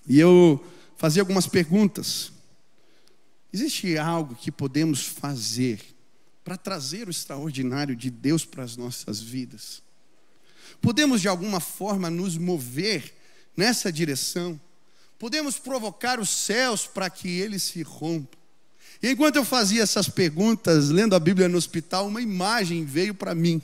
S11: e eu fazia algumas perguntas. Existe algo que podemos fazer para trazer o extraordinário de Deus para as nossas vidas? Podemos de alguma forma nos mover nessa direção? Podemos provocar os céus para que eles se rompam? E enquanto eu fazia essas perguntas, lendo a Bíblia no hospital, uma imagem veio para mim.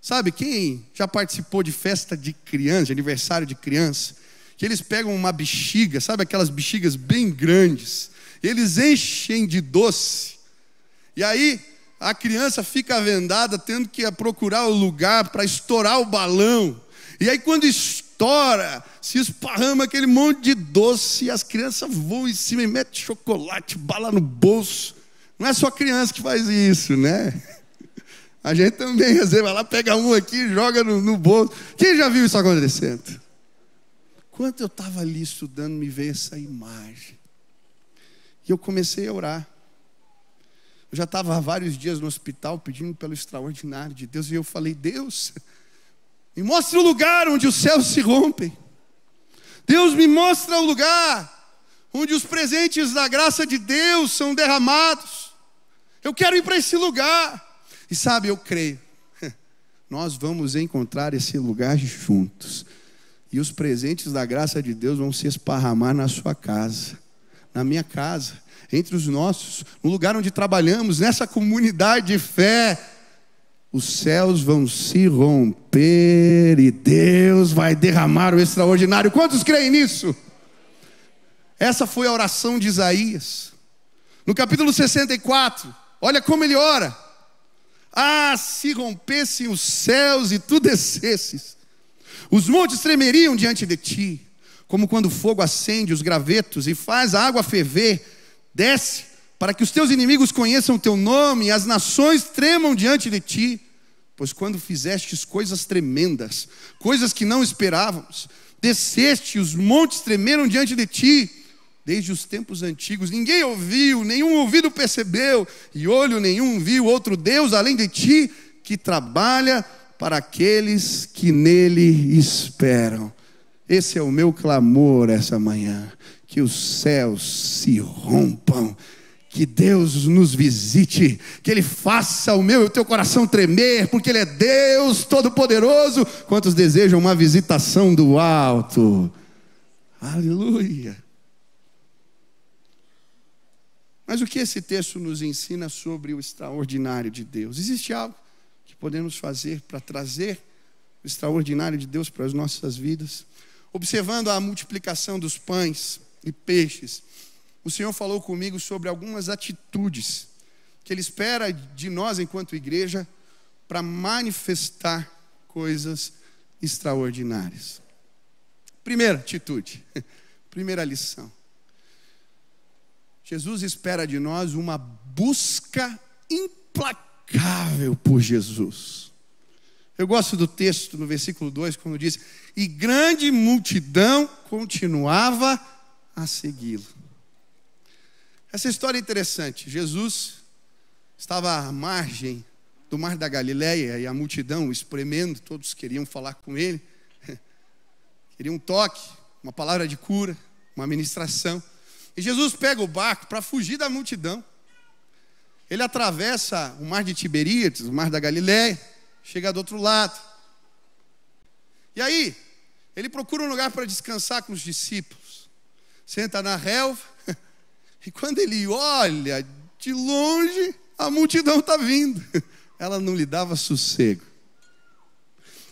S11: Sabe, quem já participou de festa de criança, de aniversário de criança, que eles pegam uma bexiga, sabe aquelas bexigas bem grandes, eles enchem de doce, e aí a criança fica vendada, tendo que procurar o lugar para estourar o balão, e aí quando estoura, se esparrama aquele monte de doce, e as crianças voam em cima e metem chocolate, bala no bolso. Não é só criança que faz isso, né? A gente também, às vezes, vai lá, pega um aqui e joga no bolso. Quem já viu isso acontecendo? Quando eu estava ali estudando, me veio essa imagem. E eu comecei a orar. Eu já estava há vários dias no hospital pedindo pelo extraordinário de Deus. E eu falei, Deus, me mostra o lugar onde os céus se rompem. Deus, me mostra o lugar onde os presentes da graça de Deus são derramados. Eu quero ir para esse lugar. E sabe, eu creio, nós vamos encontrar esse lugar juntos. E os presentes da graça de Deus vão se esparramar na sua casa, na minha casa, entre os nossos, no lugar onde trabalhamos, nessa comunidade de fé. Os céus vão se romper e Deus vai derramar o extraordinário. Quantos creem nisso? Essa foi a oração de Isaías. No capítulo 64, olha como ele ora. Ah, se rompessem os céus e tu descesses, os montes tremeriam diante de ti, como quando o fogo acende os gravetos e faz a água ferver. Desce, para que os teus inimigos conheçam o teu nome e as nações tremam diante de ti. Pois quando fizestes coisas tremendas, coisas que não esperávamos, desceste, os montes tremeram diante de ti. Desde os tempos antigos, ninguém ouviu, nenhum ouvido percebeu, e olho nenhum viu outro Deus além de ti, que trabalha para aqueles que nele esperam. Esse é o meu clamor essa manhã, que os céus se rompam, que Deus nos visite, que Ele faça o meu e o teu coração tremer, porque Ele é Deus Todo-Poderoso. Quantos desejam uma visitação do alto? Aleluia! Mas o que esse texto nos ensina sobre o extraordinário de Deus? Existe algo que podemos fazer para trazer o extraordinário de Deus para as nossas vidas? Observando a multiplicação dos pães e peixes, o Senhor falou comigo sobre algumas atitudes que Ele espera de nós enquanto igreja para manifestar coisas extraordinárias. Primeira atitude, primeira lição. Jesus espera de nós uma busca implacável por Jesus. Eu gosto do texto no versículo 2, quando diz: e grande multidão continuava a segui-lo. Essa história é interessante. Jesus estava à margem do mar da Galileia e a multidão o espremendo, todos queriam falar com ele, queriam um toque, uma palavra de cura, uma ministração. E Jesus pega o barco para fugir da multidão. Ele atravessa o mar de Tiberíades, o mar da Galileia, chega do outro lado. E aí, ele procura um lugar para descansar com os discípulos. Senta na relva. E quando ele olha de longe, A multidão está vindo. Ela não lhe dava sossego.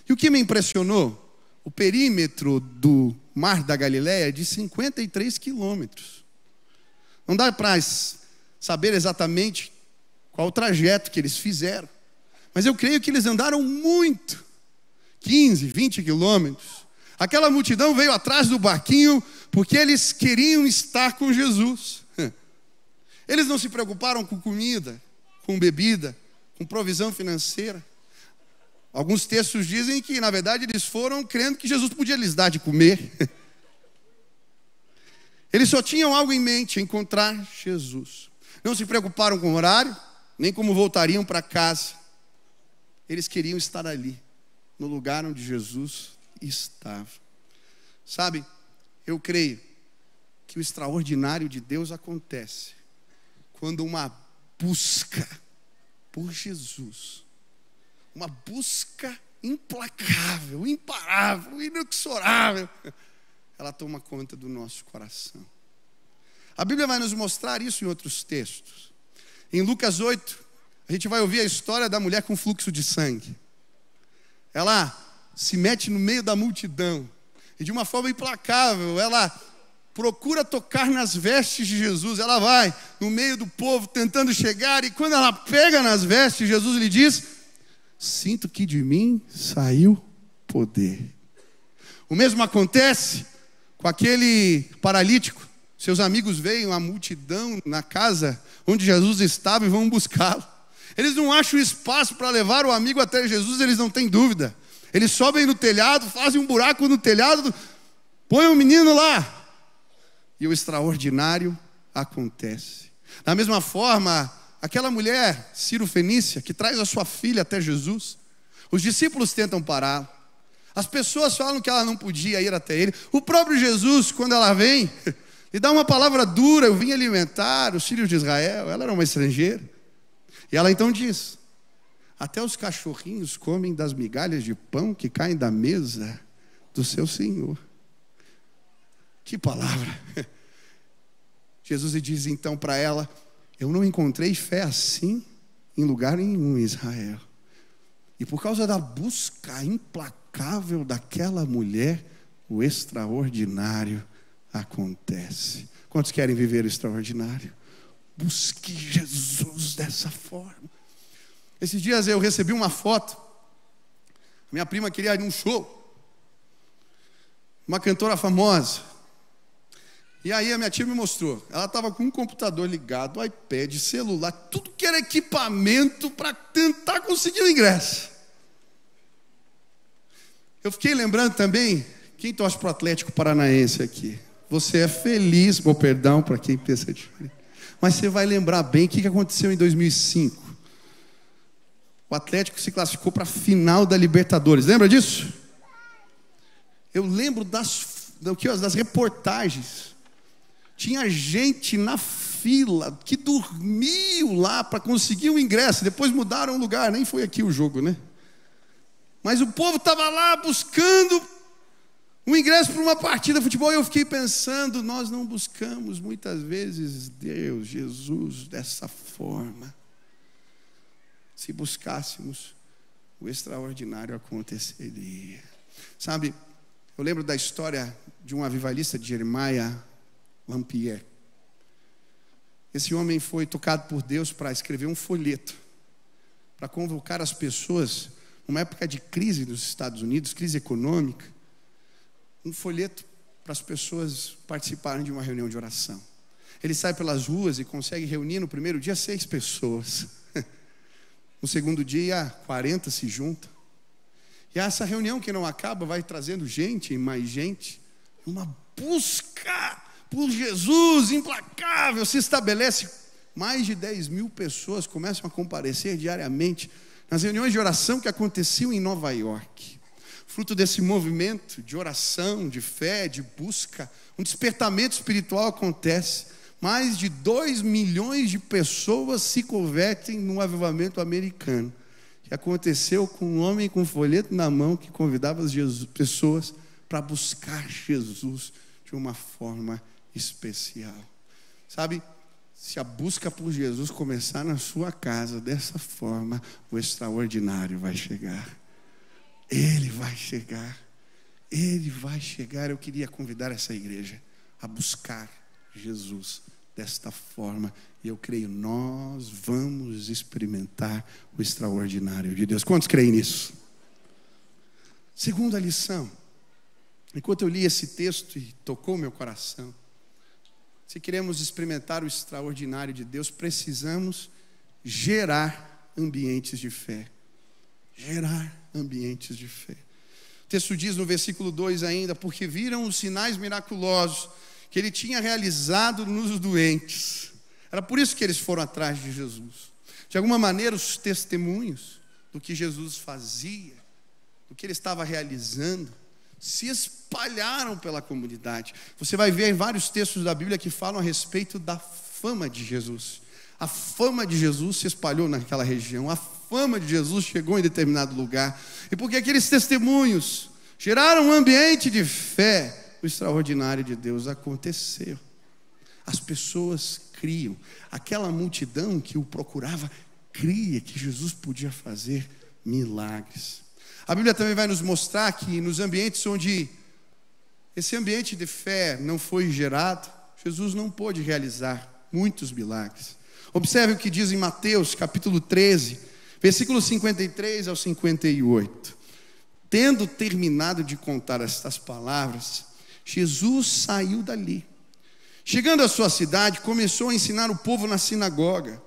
S11: E o que me impressionou, o perímetro do Mar da Galileia é de 53 quilômetros. Não dá para saber exatamente qual o trajeto que eles fizeram. Mas eu creio que eles andaram muito. 15, 20 quilômetros. Aquela multidão veio atrás do barquinho porque eles queriam estar com Jesus. Eles não se preocuparam com comida, com bebida, com provisão financeira. Alguns textos dizem que, na verdade, eles foram crendo que Jesus podia lhes dar de comer. Eles só tinham algo em mente, encontrar Jesus. Não se preocuparam com o horário, nem como voltariam para casa. Eles queriam estar ali, no lugar onde Jesus estava. Sabe, eu creio que o extraordinário de Deus acontece quando uma busca por Jesus, uma busca implacável, imparável, inexorável, ela toma conta do nosso coração. A Bíblia vai nos mostrar isso em outros textos. Em Lucas 8, a gente vai ouvir a história da mulher com fluxo de sangue. Ela se mete no meio da multidão e de uma forma implacável, ela procura tocar nas vestes de Jesus. Ela vai no meio do povo tentando chegar, e quando ela pega nas vestes, Jesus lhe diz: sinto que de mim saiu poder. O mesmo acontece com aquele paralítico. Seus amigos veem a multidão na casa onde Jesus estava e vão buscá-lo. Eles não acham espaço para levar o amigo até Jesus, eles não têm dúvida. Eles sobem no telhado, fazem um buraco no telhado, põem o menino lá. E o extraordinário acontece. Da mesma forma, aquela mulher Ciro-fenícia que traz a sua filha até Jesus, os discípulos tentam pará-la. As pessoas falam que ela não podia ir até ele. O próprio Jesus, quando ela vem, lhe dá uma palavra dura: eu vim alimentar os filhos de Israel. Ela era uma estrangeira. E ela então diz: até os cachorrinhos comem das migalhas de pão que caem da mesa do seu Senhor. Que palavra! Jesus diz então para ela: eu não encontrei fé assim em lugar nenhum em Israel. E por causa da busca implacável daquela mulher, o extraordinário acontece. Quantos querem viver o extraordinário? Busque Jesus dessa forma. Esses dias eu recebi uma foto. Minha prima queria ir num show, uma cantora famosa. E aí a minha tia me mostrou. Ela estava com um computador ligado, iPad, celular, tudo que era equipamento para tentar conseguir o ingresso. Eu fiquei lembrando também, quem torce para o Atlético Paranaense aqui? Você é feliz, perdão para quem pensa diferente, mas você vai lembrar bem o que aconteceu em 2005. O Atlético se classificou para a final da Libertadores. Lembra disso? Eu lembro das reportagens. Tinha gente na fila que dormiu lá para conseguir o ingresso. Depois mudaram o lugar, nem foi aqui o jogo, né? Mas o povo estava lá buscando um ingresso para uma partida de futebol. E eu fiquei pensando: nós não buscamos muitas vezes Deus, Jesus, dessa forma. Se buscássemos, o extraordinário aconteceria. Sabe, eu lembro da história de um avivalista de Jeremiah Lampier. Esse homem foi tocado por Deus para escrever um folheto, para convocar as pessoas, numa época de crise nos Estados Unidos, crise econômica, um folheto para as pessoas participarem de uma reunião de oração. Ele sai pelas ruas e consegue reunir no primeiro dia 6 pessoas. No segundo dia, 40 se juntam. E essa reunião que não acaba vai trazendo gente e mais gente. Uma busca por Jesus implacável se estabelece. Mais de 10 mil pessoas começam a comparecer diariamente nas reuniões de oração que aconteciam em Nova York. Fruto desse movimento de oração, de fé, de busca, um despertamento espiritual acontece. Mais de 2 milhões de pessoas se convertem no avivamento americano, que aconteceu com um homem com um folheto na mão que convidava as pessoas para buscar Jesus de uma forma especial. Sabe, Se a busca por Jesus começar na sua casa dessa forma, o extraordinário vai chegar. Ele vai chegar. Ele vai chegar. Eu queria convidar essa igreja a buscar Jesus desta forma. E eu creio, nós vamos experimentar o extraordinário de Deus. Quantos creem nisso? Segunda lição. Enquanto eu li esse texto e tocou meu coração, se queremos experimentar o extraordinário de Deus, precisamos gerar ambientes de fé. Gerar ambientes de fé. O texto diz no versículo 2 ainda: porque viram os sinais miraculosos que ele tinha realizado nos doentes. Era por isso que eles foram atrás de Jesus. De alguma maneira, os testemunhos do que Jesus fazia, do que ele estava realizando, se espalharam pela comunidade. Você vai ver em vários textos da Bíblia que falam a respeito da fama de Jesus. A fama de Jesus se espalhou naquela região. A fama de Jesus chegou em determinado lugar. E porque aqueles testemunhos geraram um ambiente de fé, o extraordinário de Deus aconteceu. As pessoas criam. Aquela multidão que o procurava cria que Jesus podia fazer milagres. A Bíblia também vai nos mostrar que nos ambientes onde esse ambiente de fé não foi gerado, Jesus não pôde realizar muitos milagres. Observe o que diz em Mateus capítulo 13, versículos 53 ao 58. Tendo terminado de contar estas palavras, Jesus saiu dali. Chegando à sua cidade, começou a ensinar o povo na sinagoga.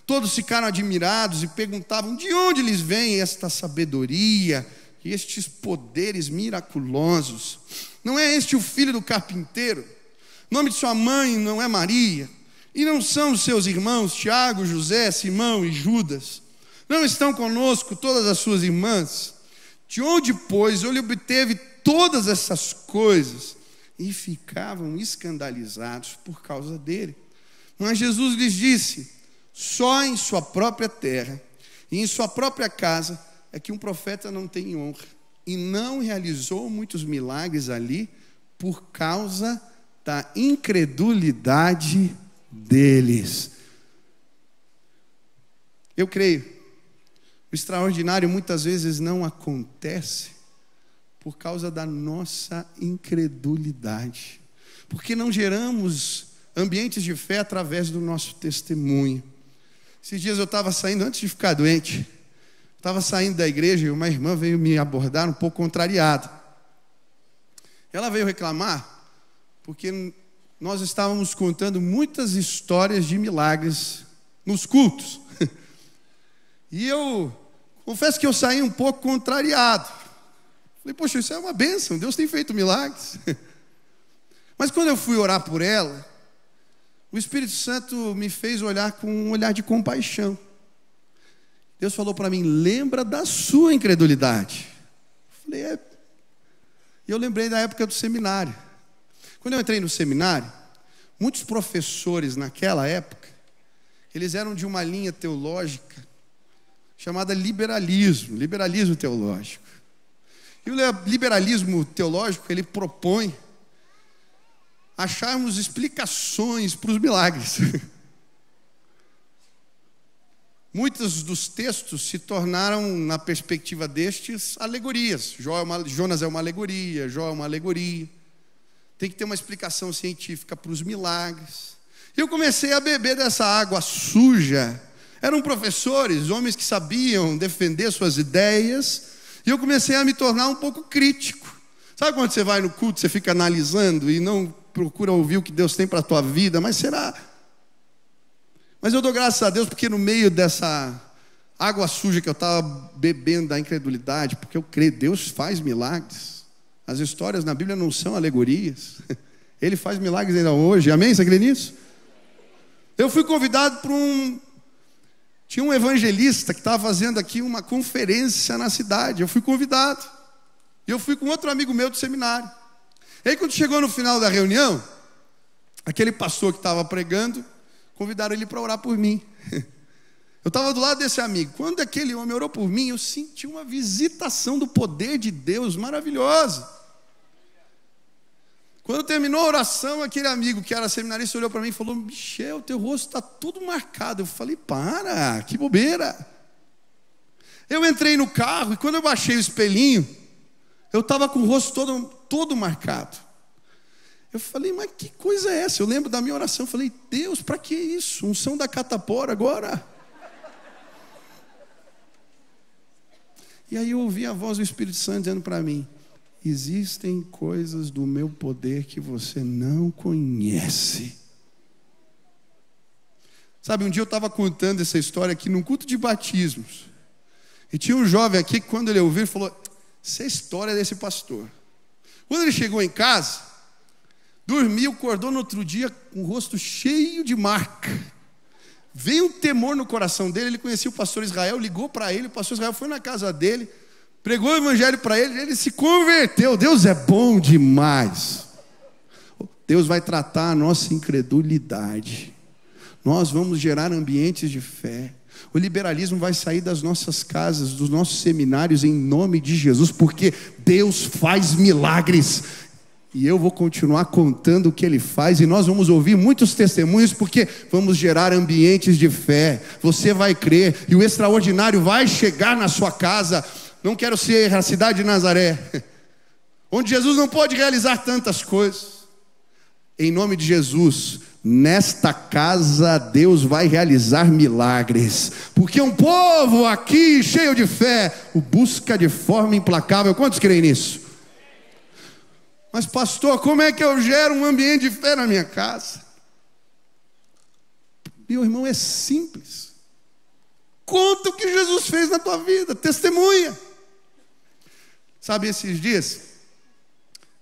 S11: Todos ficaram admirados e perguntavam: de onde lhes vem esta sabedoria e estes poderes miraculosos? Não é este o filho do carpinteiro? O nome de sua mãe não é Maria? E não são os seus irmãos Tiago, José, Simão e Judas? Não estão conosco todas as suas irmãs? De onde, pois, ele obteve todas essas coisas? E ficavam escandalizados por causa dele. Mas Jesus lhes disse: só em sua própria terra e em sua própria casa é que um profeta não tem honra. E não realizou muitos milagres ali por causa da incredulidade deles. Eu creio, o extraordinário muitas vezes não acontece por causa da nossa incredulidade. Porque não geramos ambientes de fé através do nosso testemunho. Esses dias eu estava saindo, antes de ficar doente, estava saindo da igreja e uma irmã veio me abordar um pouco contrariada. Ela veio reclamar porque nós estávamos contando muitas histórias de milagres nos cultos. E eu confesso que eu saí um pouco contrariado. Falei: poxa, isso é uma bênção, Deus tem feito milagres. Mas quando eu fui orar por ela, o Espírito Santo me fez olhar com um olhar de compaixão. Deus falou para mim: lembra da sua incredulidade. Eu falei: é. E eu lembrei da época do seminário. Quando eu entrei no seminário, muitos professores naquela época, eles eram de uma linha teológica chamada liberalismo teológico. E o liberalismo teológico, ele propõe acharmos explicações para os milagres. Muitos dos textos se tornaram, na perspectiva destes, alegorias. Jonas é uma alegoria, Jó é uma alegoria. Tem que ter uma explicação científica para os milagres. E eu comecei a beber dessa água suja. Eram professores, homens que sabiam defender suas ideias. E eu comecei a me tornar um pouco crítico. Sabe quando você vai no culto, você fica analisando e não procura ouvir o que Deus tem para a tua vida? Mas será? Mas eu dou graças a Deus porque no meio dessa água suja que eu estava bebendo da incredulidade, porque eu creio, Deus faz milagres. As histórias na Bíblia não são alegorias. Ele faz milagres ainda hoje. Amém? Você crê nisso? Eu fui convidado por Tinha um evangelista que estava fazendo aqui uma conferência na cidade. Eu fui convidado. E eu fui com outro amigo meu do seminário. E aí quando chegou no final da reunião, aquele pastor que estava pregando, convidaram ele para orar por mim. Eu estava do lado desse amigo. Quando aquele homem orou por mim, eu senti uma visitação do poder de Deus maravilhosa. Quando terminou a oração, aquele amigo que era seminarista olhou para mim e falou: Michel, teu rosto está todo marcado. Eu falei: para, que bobeira. Eu entrei no carro e quando eu baixei o espelhinho, eu estava com o rosto todo marcado. Eu falei: mas que coisa é essa? Eu lembro da minha oração, eu falei: Deus, para que isso? Unção da catapora agora? E aí eu ouvi a voz do Espírito Santo dizendo para mim: existem coisas do meu poder que você não conhece. Sabe, um dia eu estava contando essa história aqui num culto de batismos. E tinha um jovem aqui que quando ele ouviu, ele falou: essa é a história desse pastor. Quando ele chegou em casa, dormiu, acordou no outro dia com o rosto cheio de marca. Veio um temor no coração dele, ele conhecia o pastor Israel, ligou para ele, o pastor Israel foi na casa dele, pregou o evangelho para ele, ele se converteu. Deus é bom demais. Deus vai tratar a nossa incredulidade. Nós vamos gerar ambientes de fé. O liberalismo vai sair das nossas casas, dos nossos seminários, em nome de Jesus, porque Deus faz milagres. E eu vou continuar contando o que Ele faz, e nós vamos ouvir muitos testemunhos, porque vamos gerar ambientes de fé. Você vai crer, e o extraordinário vai chegar na sua casa. Não quero ser a cidade de Nazaré, onde Jesus não pode realizar tantas coisas. Em nome de Jesus, nesta casa Deus vai realizar milagres, porque um povo aqui cheio de fé o busca de forma implacável. Quantos creem nisso? Mas pastor, como é que eu gero um ambiente de fé na minha casa? Meu irmão, é simples. Conta o que Jesus fez na tua vida, testemunha. Sabe, esses dias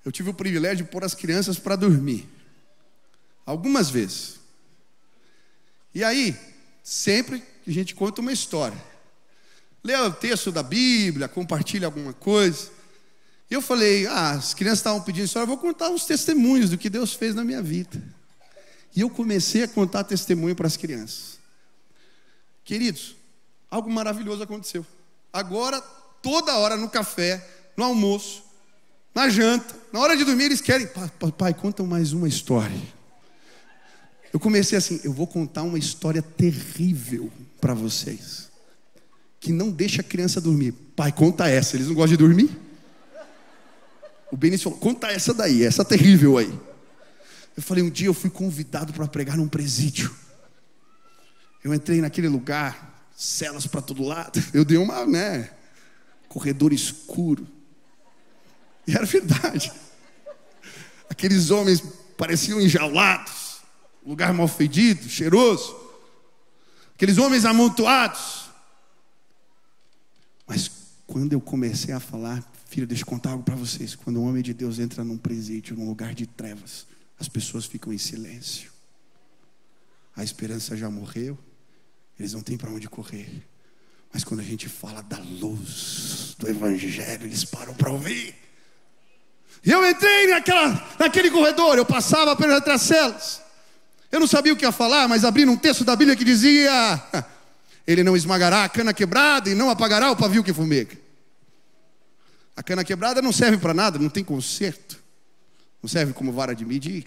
S11: eu tive o privilégio de pôr as crianças para dormir, algumas vezes. E aí, sempre que a gente conta uma história, lê o texto da Bíblia, compartilha alguma coisa. E eu falei: as crianças estavam pedindo história, eu vou contar uns testemunhos do que Deus fez na minha vida. E eu comecei a contar testemunho para as crianças. Queridos, algo maravilhoso aconteceu. Agora, toda hora no café, no almoço, na janta, na hora de dormir, eles querem: pai, conta mais uma história. Eu comecei assim: eu vou contar uma história terrível para vocês, que não deixa a criança dormir. Pai, conta essa. Eles não gostam de dormir? O Benício falou: conta essa daí, essa terrível aí. Eu falei: um dia eu fui convidado para pregar num presídio. Eu entrei naquele lugar, celas para todo lado. Eu dei uma, corredor escuro. E era verdade. Aqueles homens pareciam enjaulados, lugar mal fedido, cheiroso. Aqueles homens amontoados. Mas quando eu comecei a falar: filho, deixa eu contar algo para vocês. Quando um homem de Deus entra num presídio, num lugar de trevas, as pessoas ficam em silêncio. A esperança já morreu, eles não têm para onde correr. Mas quando a gente fala da luz do Evangelho, eles param para ouvir. E eu entrei naquele corredor, eu passava pelas outras celas. Eu não sabia o que ia falar, mas abri um texto da Bíblia que dizia: ele não esmagará a cana quebrada e não apagará o pavio que fumega. A cana quebrada não serve para nada, não tem conserto. Não serve como vara de medir,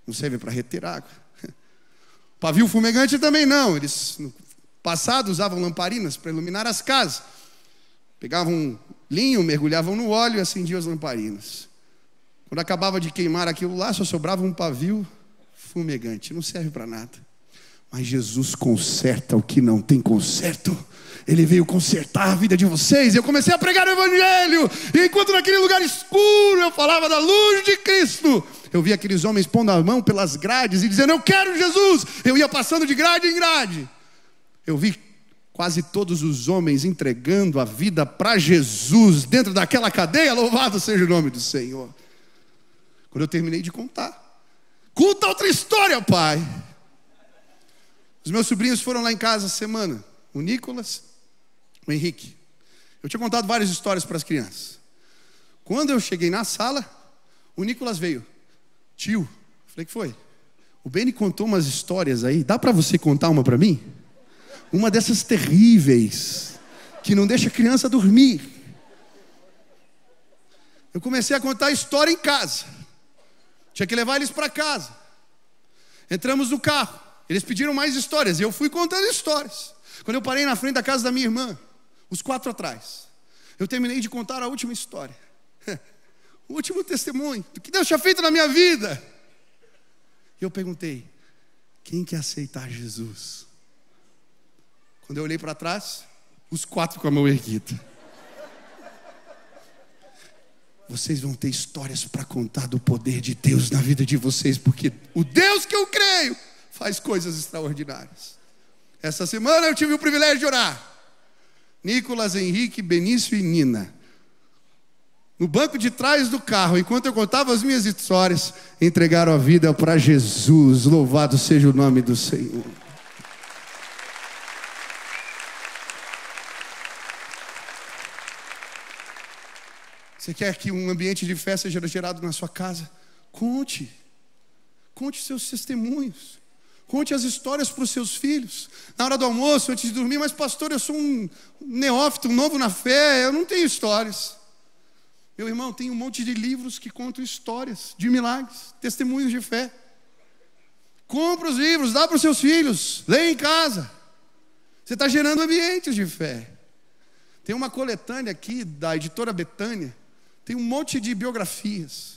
S11: não serve para reter água. O pavio fumegante também não. Eles no passado usavam lamparinas para iluminar as casas. Pegavam linho, mergulhavam no óleo e acendiam as lamparinas. Quando acabava de queimar aquilo lá, só sobrava um pavio fumegante. Não serve para nada. Mas Jesus conserta o que não tem conserto. Ele veio consertar a vida de vocês. Eu comecei a pregar o Evangelho. E enquanto naquele lugar escuro eu falava da luz de Cristo, eu vi aqueles homens pondo a mão pelas grades e dizendo: eu quero Jesus. Eu ia passando de grade em grade. Eu vi quase todos os homens entregando a vida para Jesus dentro daquela cadeia. Louvado seja o nome do Senhor. Quando eu terminei de contar: conta outra história, pai. Os meus sobrinhos foram lá em casa essa semana. O Nicolas, o Henrique. Eu tinha contado várias histórias para as crianças. Quando eu cheguei na sala, o Nicolas veio: tio, falei: que foi? O Beni contou umas histórias aí. Dá para você contar uma para mim? Uma dessas terríveis, que não deixa a criança dormir. Eu comecei a contar a história em casa. Tinha que levar eles para casa. Entramos no carro. Eles pediram mais histórias e eu fui contando histórias. Quando eu parei na frente da casa da minha irmã, os 4 atrás, eu terminei de contar a última história. O último testemunho do que Deus tinha feito na minha vida. E eu perguntei: quem quer aceitar Jesus? Quando eu olhei para trás, os 4 com a mão erguida. Vocês vão ter histórias para contar do poder de Deus na vida de vocês, porque o Deus que eu creio faz coisas extraordinárias. Essa semana eu tive o privilégio de orar. Nicolas, Henrique, Benício e Nina, no banco de trás do carro, enquanto eu contava as minhas histórias, entregaram a vida para Jesus. Louvado seja o nome do Senhor. Você quer que um ambiente de fé seja gerado na sua casa? Conte seus testemunhos. Conte as histórias para os seus filhos. Na hora do almoço, antes de dormir: mas pastor, eu sou um neófito, um novo na fé, eu não tenho histórias. Meu irmão, tem um monte de livros que contam histórias de milagres, testemunhos de fé. Compra os livros, dá para os seus filhos, leia em casa. Você está gerando ambientes de fé. Tem uma coletânea aqui da editora Betânia, tem um monte de biografias.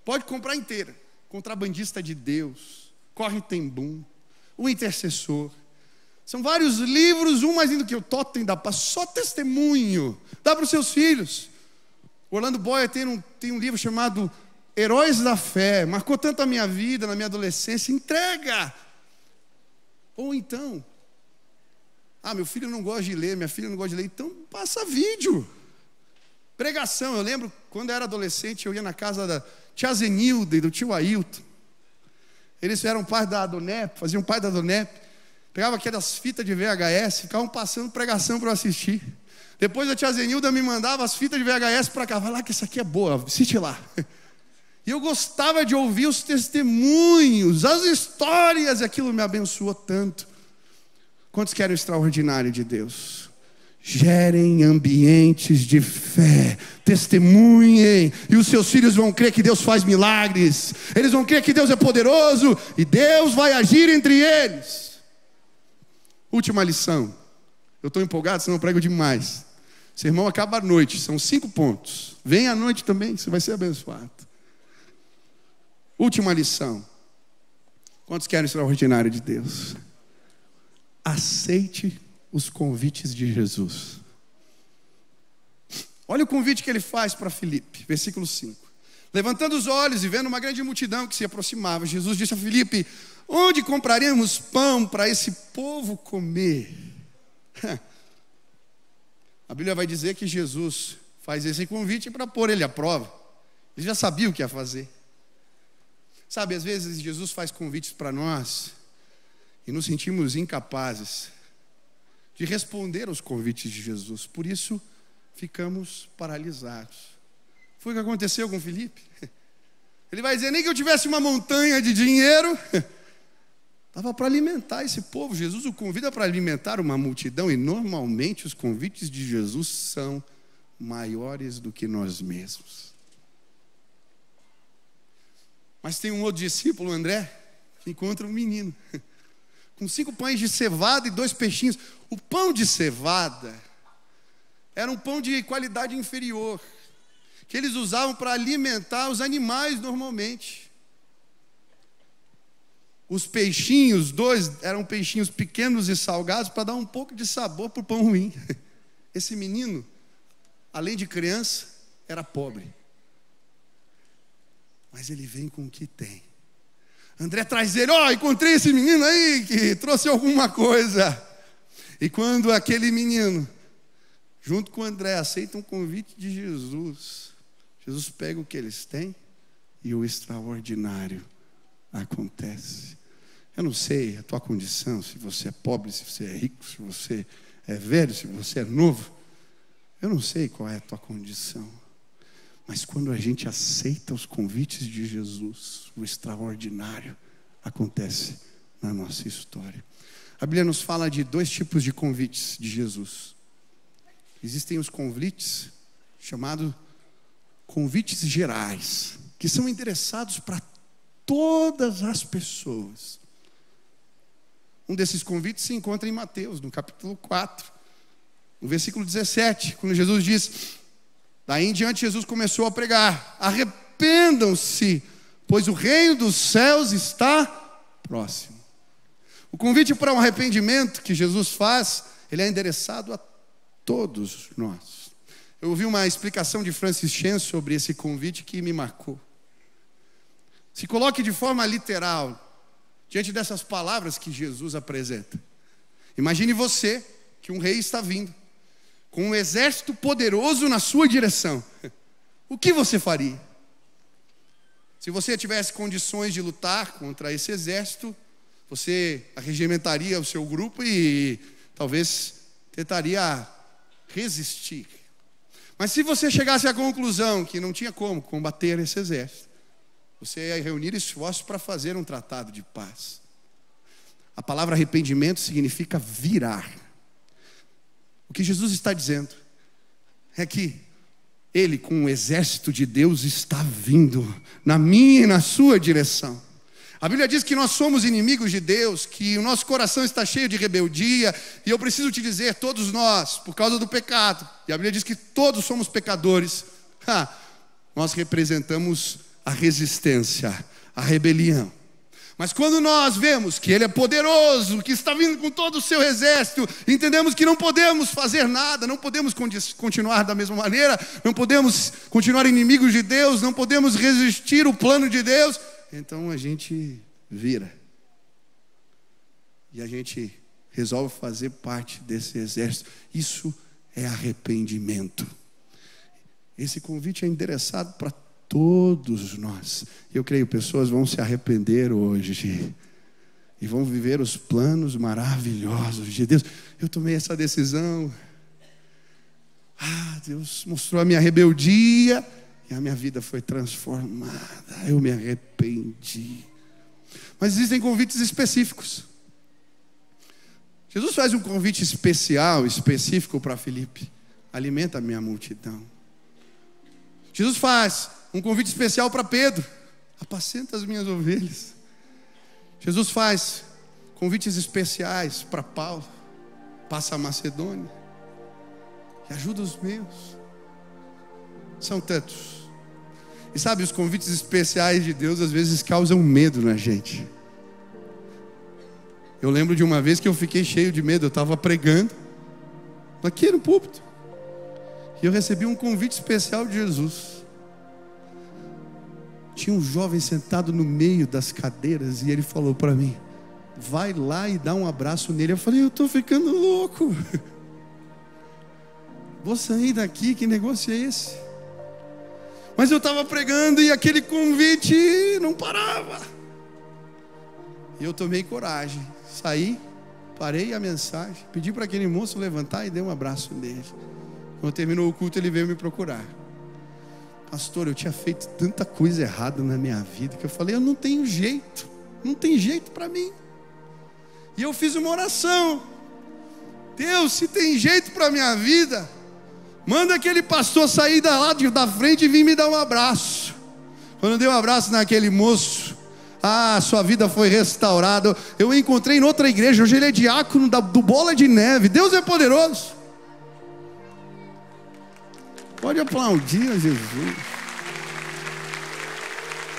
S11: Pode comprar inteira. Contrabandista de Deus, Corre Tem Boom, O Intercessor. São vários livros, um mais lindo que o Totem da Paz, só testemunho. Dá para os seus filhos. Orlando Boyer tem um livro chamado Heróis da Fé. Marcou tanto a minha vida, na minha adolescência. Entrega. Ou então: meu filho não gosta de ler, minha filha não gosta de ler, então passa vídeo. Pregação. Eu lembro, quando eu era adolescente, eu ia na casa da tia Zenilda e do tio Ailton. Eles eram pai da Adonep, faziam pai da Adonep. Pegava aquelas fitas de VHS, ficavam passando pregação para eu assistir. Depois a tia Zenilda me mandava as fitas de VHS para cá. Vai lá que essa aqui é boa, assiste lá. E eu gostava de ouvir os testemunhos, as histórias, e aquilo me abençoou tanto. Quantos querem o extraordinário de Deus? Gerem ambientes de fé, testemunhem, e os seus filhos vão crer que Deus faz milagres, eles vão crer que Deus é poderoso, e Deus vai agir entre eles. Última lição. Eu estou empolgado, senão eu prego demais. O sermão acaba à noite, são 5 pontos. Vem à noite também, você vai ser abençoado. Última lição. Quantos querem o extraordinário de Deus? Aceite os convites de Jesus. Olha o convite que ele faz para Filipe, versículo 5. Levantando os olhos e vendo uma grande multidão que se aproximava, Jesus disse a Filipe: onde compraremos pão para esse povo comer? A Bíblia vai dizer que Jesus faz esse convite para pôr ele à prova. Ele já sabia o que ia fazer. Sabe, às vezes Jesus faz convites para nós e nos sentimos incapazes de responder aos convites de Jesus. Por isso, ficamos paralisados. Foi o que aconteceu com Filipe. Ele vai dizer: nem que eu tivesse uma montanha de dinheiro, dava para alimentar esse povo. Jesus o convida para alimentar uma multidão, e normalmente os convites de Jesus são maiores do que nós mesmos. Mas tem um outro discípulo, André, que encontra um menino com 5 pães de cevada e 2 peixinhos. O pão de cevada era um pão de qualidade inferior, que eles usavam para alimentar os animais normalmente. Os peixinhos, 2, eram peixinhos pequenos e salgados para dar um pouco de sabor para o pão ruim. Esse menino, além de criança, era pobre. Mas ele vem com o que tem. André traz ele: encontrei esse menino aí que trouxe alguma coisa. E quando aquele menino, junto com o André, aceita um convite de Jesus, Jesus pega o que eles têm e o extraordinário acontece. Eu não sei a tua condição, se você é pobre, se você é rico, se você é velho, se você é novo. Eu não sei qual é a tua condição. Mas quando a gente aceita os convites de Jesus, o extraordinário acontece na nossa história. A Bíblia nos fala de 2 tipos de convites de Jesus. Existem os convites chamados convites gerais, que são endereçados para todas as pessoas. Um desses convites se encontra em Mateus, no capítulo 4, no versículo 17, quando Jesus diz: daí em diante Jesus começou a pregar: arrependam-se, pois o reino dos céus está próximo. O convite para um arrependimento que Jesus faz, ele é endereçado a todos nós. Eu ouvi uma explicação de Francis Chan sobre esse convite que me marcou. Se coloque de forma literal diante dessas palavras que Jesus apresenta. Imagine você que um rei está vindo com um exército poderoso na sua direção. O que você faria? Se você tivesse condições de lutar contra esse exército, você arregimentaria o seu grupo e talvez tentaria resistir. Mas se você chegasse à conclusão que não tinha como combater esse exército, você ia reunir esforços para fazer um tratado de paz. A palavra arrependimento significa virar. O que Jesus está dizendo é que Ele, com o exército de Deus, está vindo na minha e na sua direção. A Bíblia diz que nós somos inimigos de Deus, que o nosso coração está cheio de rebeldia, e eu preciso te dizer, todos nós, por causa do pecado, e a Bíblia diz que todos somos pecadores, nós representamos a resistência, a rebelião. Mas quando nós vemos que Ele é poderoso, que está vindo com todo o seu exército, entendemos que não podemos fazer nada, não podemos continuar da mesma maneira, não podemos continuar inimigos de Deus, não podemos resistir o plano de Deus, então a gente vira. E a gente resolve fazer parte desse exército. Isso é arrependimento. Esse convite é endereçado para todos nós. Eu creio que pessoas vão se arrepender hoje e vão viver os planos maravilhosos de Deus. Eu tomei essa decisão. Deus mostrou a minha rebeldia e a minha vida foi transformada. Eu me arrependi. Mas existem convites específicos. Jesus faz um convite especial, específico para Filipe: alimenta a minha multidão. Jesus faz um convite especial para Pedro: apacenta as minhas ovelhas. Jesus faz convites especiais para Paulo: passa a Macedônia e ajuda os meus. São tantos. E sabe, os convites especiais de Deus às vezes causam medo na gente. Eu lembro de uma vez que eu fiquei cheio de medo. Eu estava pregando aqui no púlpito e eu recebi um convite especial de Jesus. Tinha um jovem sentado no meio das cadeiras e ele falou para mim: vai lá e dá um abraço nele. Eu falei: eu estou ficando louco. Vou sair daqui, que negócio é esse? Mas eu estava pregando e aquele convite não parava. E eu tomei coragem, saí, parei a mensagem, pedi para aquele moço levantar e dei um abraço nele. Quando terminou o culto, ele veio me procurar: pastor, eu tinha feito tanta coisa errada na minha vida que eu falei: eu não tenho jeito, não tem jeito para mim. E eu fiz uma oração: Deus, se tem jeito para a minha vida, manda aquele pastor sair da frente e vir me dar um abraço. Quando eu dei um abraço naquele moço, sua vida foi restaurada. Eu o encontrei em outra igreja, hoje ele é diácono do Bola de Neve. Deus é poderoso. Pode aplaudir a Jesus.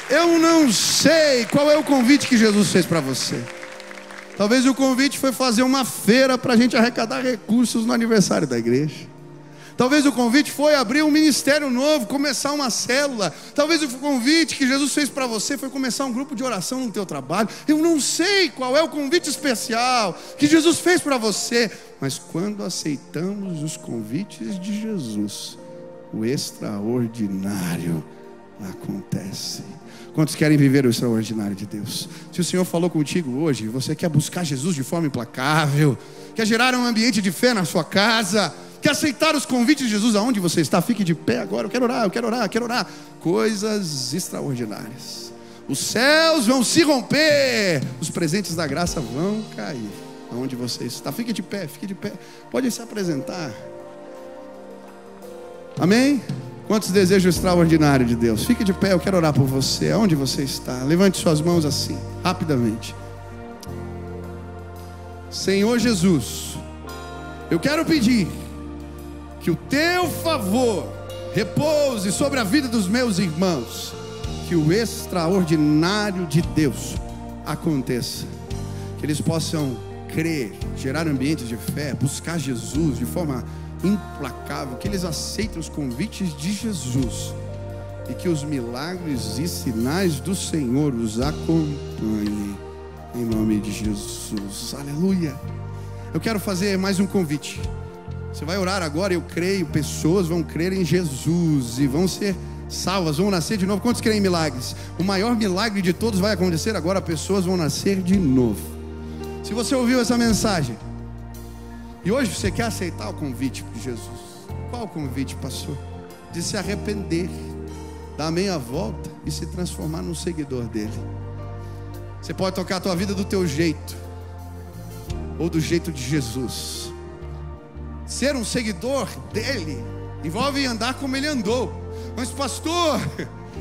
S11: Eu não sei qual é o convite que Jesus fez para você. Talvez o convite foi fazer uma feira para a gente arrecadar recursos no aniversário da igreja. Talvez o convite foi abrir um ministério novo, começar uma célula. Talvez o convite que Jesus fez para você foi começar um grupo de oração no teu trabalho. Eu não sei qual é o convite especial que Jesus fez para você, mas quando aceitamos os convites de Jesus, o extraordinário acontece. Quantos querem viver o extraordinário de Deus? Se o Senhor falou contigo hoje, você quer buscar Jesus de forma implacável, quer gerar um ambiente de fé na sua casa, quer aceitar os convites de Jesus aonde você está, fique de pé agora. Eu quero orar, eu quero orar, eu quero orar. Coisas extraordinárias. Os céus vão se romper, os presentes da graça vão cair aonde você está. Fique de pé, pode se apresentar. Amém? Quantos desejam o extraordinário de Deus? Fique de pé, eu quero orar por você. Aonde você está? Levante suas mãos assim, rapidamente. Senhor Jesus, eu quero pedir que o teu favor repouse sobre a vida dos meus irmãos, que o extraordinário de Deus aconteça, que eles possam crer, gerar ambientes de fé, buscar Jesus de forma implacável, que eles aceitem os convites de Jesus e que os milagres e sinais do Senhor os acompanhem, em nome de Jesus. Aleluia. Eu quero fazer mais um convite. Você vai orar agora, eu creio, pessoas vão crer em Jesus e vão ser salvas, vão nascer de novo. Quantos creem em milagres? O maior milagre de todos vai acontecer agora, pessoas vão nascer de novo. Se você ouviu essa mensagem e hoje você quer aceitar o convite de Jesus, qual o convite, pastor? De se arrepender, dar a meia volta e se transformar num seguidor dele. Você pode tocar a tua vida do teu jeito ou do jeito de Jesus. Ser um seguidor dele envolve andar como ele andou. Mas pastor,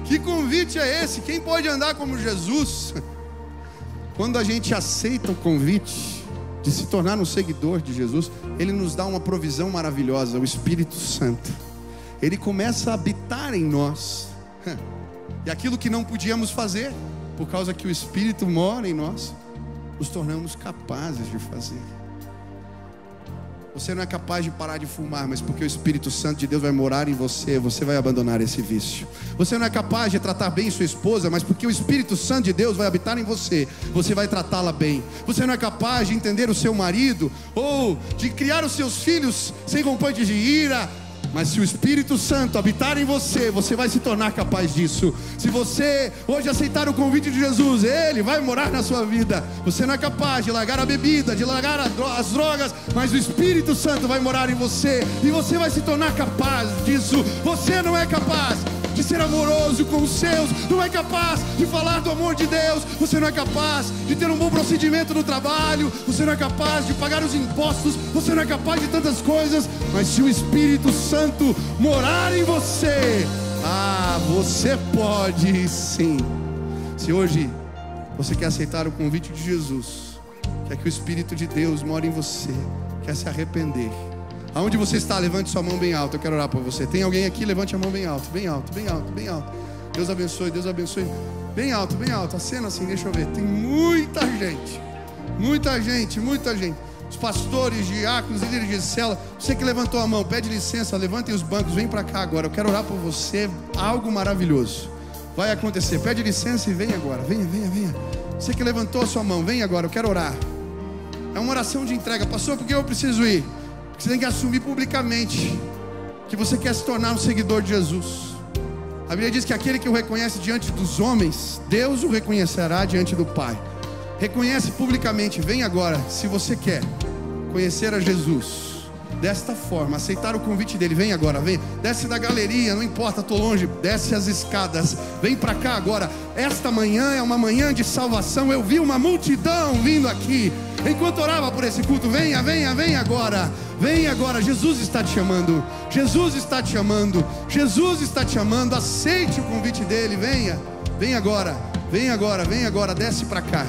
S11: que convite é esse? Quem pode andar como Jesus? Quando a gente aceita o convite de se tornar um seguidor de Jesus, ele nos dá uma provisão maravilhosa, o Espírito Santo. Ele começa a habitar em nós. E aquilo que não podíamos fazer, por causa que o Espírito mora em nós, nos tornamos capazes de fazer. Você não é capaz de parar de fumar, mas porque o Espírito Santo de Deus vai morar em você, você vai abandonar esse vício. Você não é capaz de tratar bem sua esposa, mas porque o Espírito Santo de Deus vai habitar em você, você vai tratá-la bem. Você não é capaz de entender o seu marido, ou de criar os seus filhos sem rompantes de ira, mas se o Espírito Santo habitar em você, você vai se tornar capaz disso. Se você hoje aceitar o convite de Jesus, ele vai morar na sua vida. Você não é capaz de largar a bebida, de largar as drogas, mas o Espírito Santo vai morar em você e você vai se tornar capaz disso. Você não é capaz de ser amoroso com os seus, não é capaz de falar do amor de Deus, você não é capaz de ter um bom procedimento no trabalho, você não é capaz de pagar os impostos, você não é capaz de tantas coisas, mas se o Espírito Santo morar em você, você pode sim. Se hoje você quer aceitar o convite de Jesus, quer que o Espírito de Deus more em você, quer se arrepender, aonde você está, levante sua mão bem alta. Eu quero orar por você. Tem alguém aqui? Levante a mão bem alto, bem alto, bem alto, bem alto. Deus abençoe, Deus abençoe. Bem alto, bem alto. Acena assim, deixa eu ver. Tem muita gente, muita gente, muita gente. Os pastores, diáconos, líderes de célula. Você que levantou a mão, pede licença, levantem os bancos, vem para cá agora. Eu quero orar por você. Algo maravilhoso vai acontecer. Pede licença e vem agora. Venha, venha, venha. Você que levantou a sua mão, vem agora. Eu quero orar. É uma oração de entrega. Pastor, por que eu preciso ir? Você tem que assumir publicamente que você quer se tornar um seguidor de Jesus. A Bíblia diz que aquele que o reconhece diante dos homens, Deus o reconhecerá diante do Pai. Reconhece publicamente, vem agora, se você quer conhecer a Jesus desta forma, aceitar o convite dele, vem agora, vem, desce da galeria, não importa, estou longe, desce as escadas, vem para cá agora. Esta manhã é uma manhã de salvação. Eu vi uma multidão vindo aqui enquanto orava por esse culto. Venha, venha, venha agora. Vem agora, Jesus está te chamando. Jesus está te chamando. Jesus está te chamando. Aceite o convite dele. Venha, vem agora. Vem agora, vem agora. Desce para cá.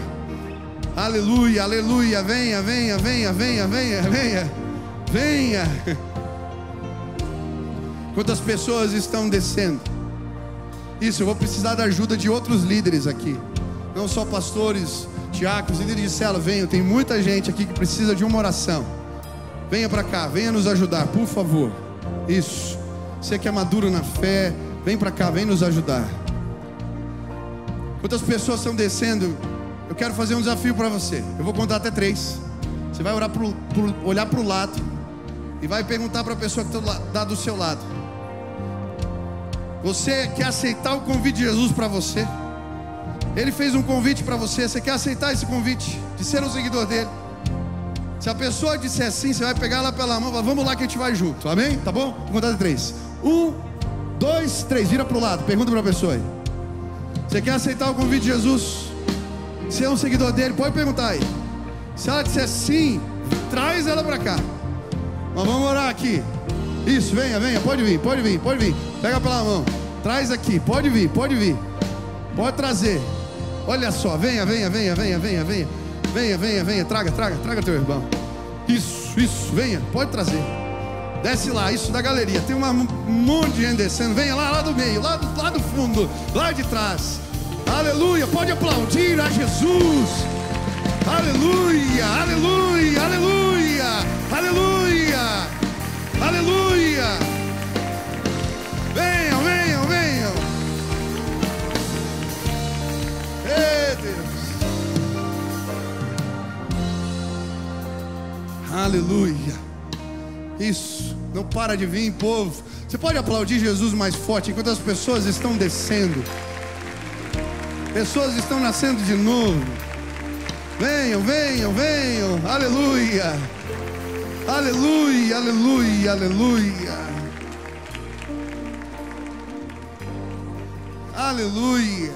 S11: Aleluia, aleluia. Venha, venha, venha, venha, venha, venha. Venha. Quantas pessoas estão descendo? Isso, eu vou precisar da ajuda de outros líderes aqui. Não só pastores, diáconos, líderes de célula. Venham, tem muita gente aqui que precisa de uma oração. Venha para cá, venha nos ajudar, por favor. Isso. Você que é maduro na fé, vem para cá, vem nos ajudar. Quantas pessoas estão descendo? Eu quero fazer um desafio para você. Eu vou contar até 3. Você vai olhar para o lado e vai perguntar para a pessoa que está do seu lado: você quer aceitar o convite de Jesus para você? Ele fez um convite para você. Você quer aceitar esse convite de ser um seguidor dele? Se a pessoa disser sim, você vai pegar ela pela mão e falar: vamos lá que a gente vai junto, amém? Tá bom? Vou contar até 3. 1, 2, 3, vira para o lado, pergunta para a pessoa aí: você quer aceitar o convite de Jesus? Ser um seguidor dele? Pode perguntar aí. Se ela disser sim, traz ela para cá. Mas vamos orar aqui. Isso, venha, pode vir. Pega pela mão. Traz aqui, pode vir. Pode trazer. Olha só, venha. Traga teu irmão. Isso, venha, pode trazer. Desce lá, isso da galeria. Tem um monte de gente descendo. Venha lá do meio, lá do fundo, lá de trás. Aleluia, pode aplaudir a Jesus. Aleluia, aleluia, aleluia, aleluia, aleluia. Venham. Ei, Deus. Aleluia. Isso, não para de vir, povo. Você pode aplaudir Jesus mais forte enquanto as pessoas estão descendo. Pessoas estão nascendo de novo. Venham. Aleluia. Aleluia, aleluia, aleluia. Aleluia.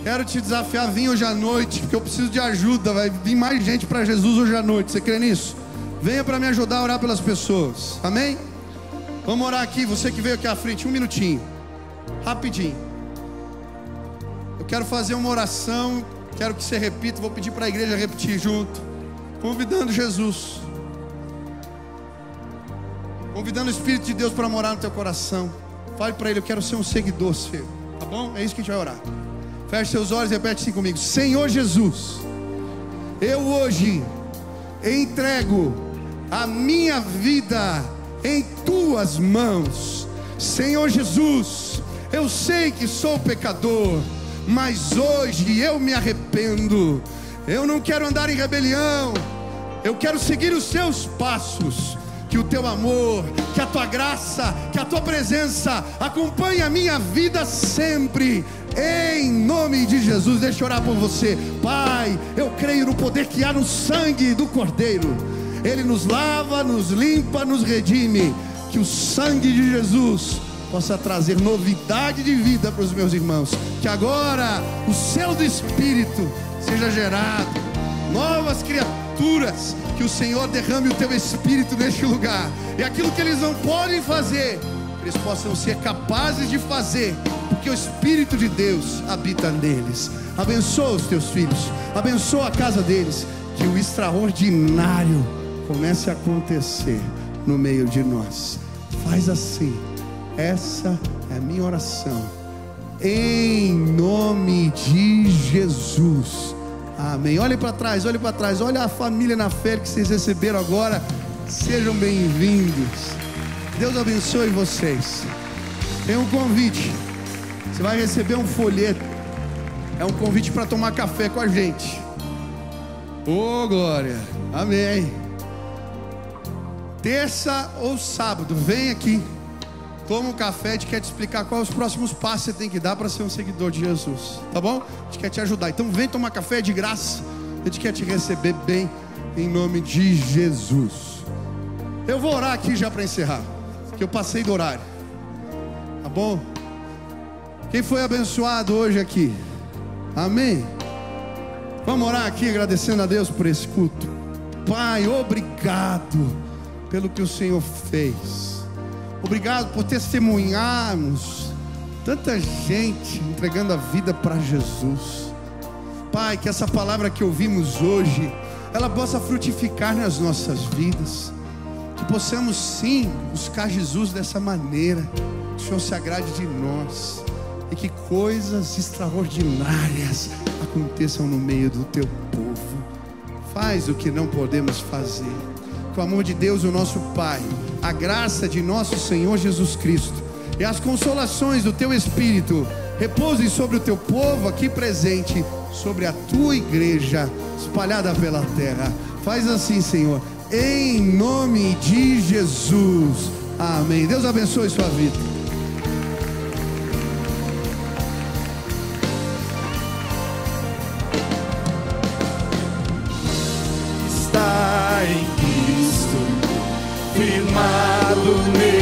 S11: Quero te desafiar a vir hoje à noite, porque eu preciso de ajuda. Vai vir mais gente para Jesus hoje à noite. Você crê nisso? Venha para me ajudar a orar pelas pessoas. Amém? Vamos orar aqui. Você que veio aqui à frente, um minutinho. Rapidinho. Eu quero fazer uma oração. Quero que você repita. Vou pedir para a igreja repetir junto. Convidando Jesus. Convidando o Espírito de Deus para morar no teu coração. Fale para Ele, eu quero ser um seguidor seu. Tá bom? É isso que a gente vai orar. Feche seus olhos e repete assim comigo. Senhor Jesus, eu hoje entrego a minha vida em tuas mãos. Senhor Jesus, eu sei que sou pecador, mas hoje eu me arrependo. Eu não quero andar em rebelião. Eu quero seguir os teus passos. Que o teu amor, que a tua graça, que a tua presença acompanhe a minha vida sempre. Em nome de Jesus, deixa eu orar por você. Pai, eu creio no poder que há no sangue do Cordeiro. Ele nos lava, nos limpa, nos redime. Que o sangue de Jesus possa trazer novidade de vida para os meus irmãos. Que agora o selo do Espírito seja gerado. Novas criaturas. Que o Senhor derrame o teu Espírito neste lugar. E aquilo que eles não podem fazer, eles possam ser capazes de fazer. Porque o Espírito de Deus habita neles. Abençoa os teus filhos. Abençoa a casa deles. Que o extraordinário comece a acontecer no meio de nós. Faz assim. Essa é a minha oração. Em nome de Jesus. Amém. Olhem para trás, olha a família na fé que vocês receberam agora. Sejam bem-vindos. Deus abençoe vocês. Tem um convite. Você vai receber um folheto. É um convite para tomar café com a gente. Oh, glória. Amém. Terça ou sábado, vem aqui. Toma um café, a gente quer te explicar quais os próximos passos que você tem que dar para ser um seguidor de Jesus, tá bom? A gente quer te ajudar, então vem tomar café de graça. A gente quer te receber bem, em nome de Jesus. Eu vou orar aqui já para encerrar, que eu passei do horário, tá bom? Quem foi abençoado hoje aqui? Amém? Vamos orar aqui agradecendo a Deus por esse culto. Pai, obrigado pelo que o Senhor fez. Obrigado por testemunharmos tanta gente entregando a vida para Jesus. Pai, que essa palavra que ouvimos hoje, ela possa frutificar nas nossas vidas. Que possamos sim buscar Jesus dessa maneira. Que o Senhor se agrade de nós. E que coisas extraordinárias aconteçam no meio do teu povo. Faz o que não podemos fazer. Que o amor de Deus, o nosso Pai, a graça de nosso Senhor Jesus Cristo e as consolações do teu Espírito repousem sobre o teu povo aqui presente, sobre a tua igreja espalhada pela terra. Faz assim, Senhor, em nome de Jesus. Amém. Deus abençoe sua vida.
S5: Está em Cristo, firmado nele.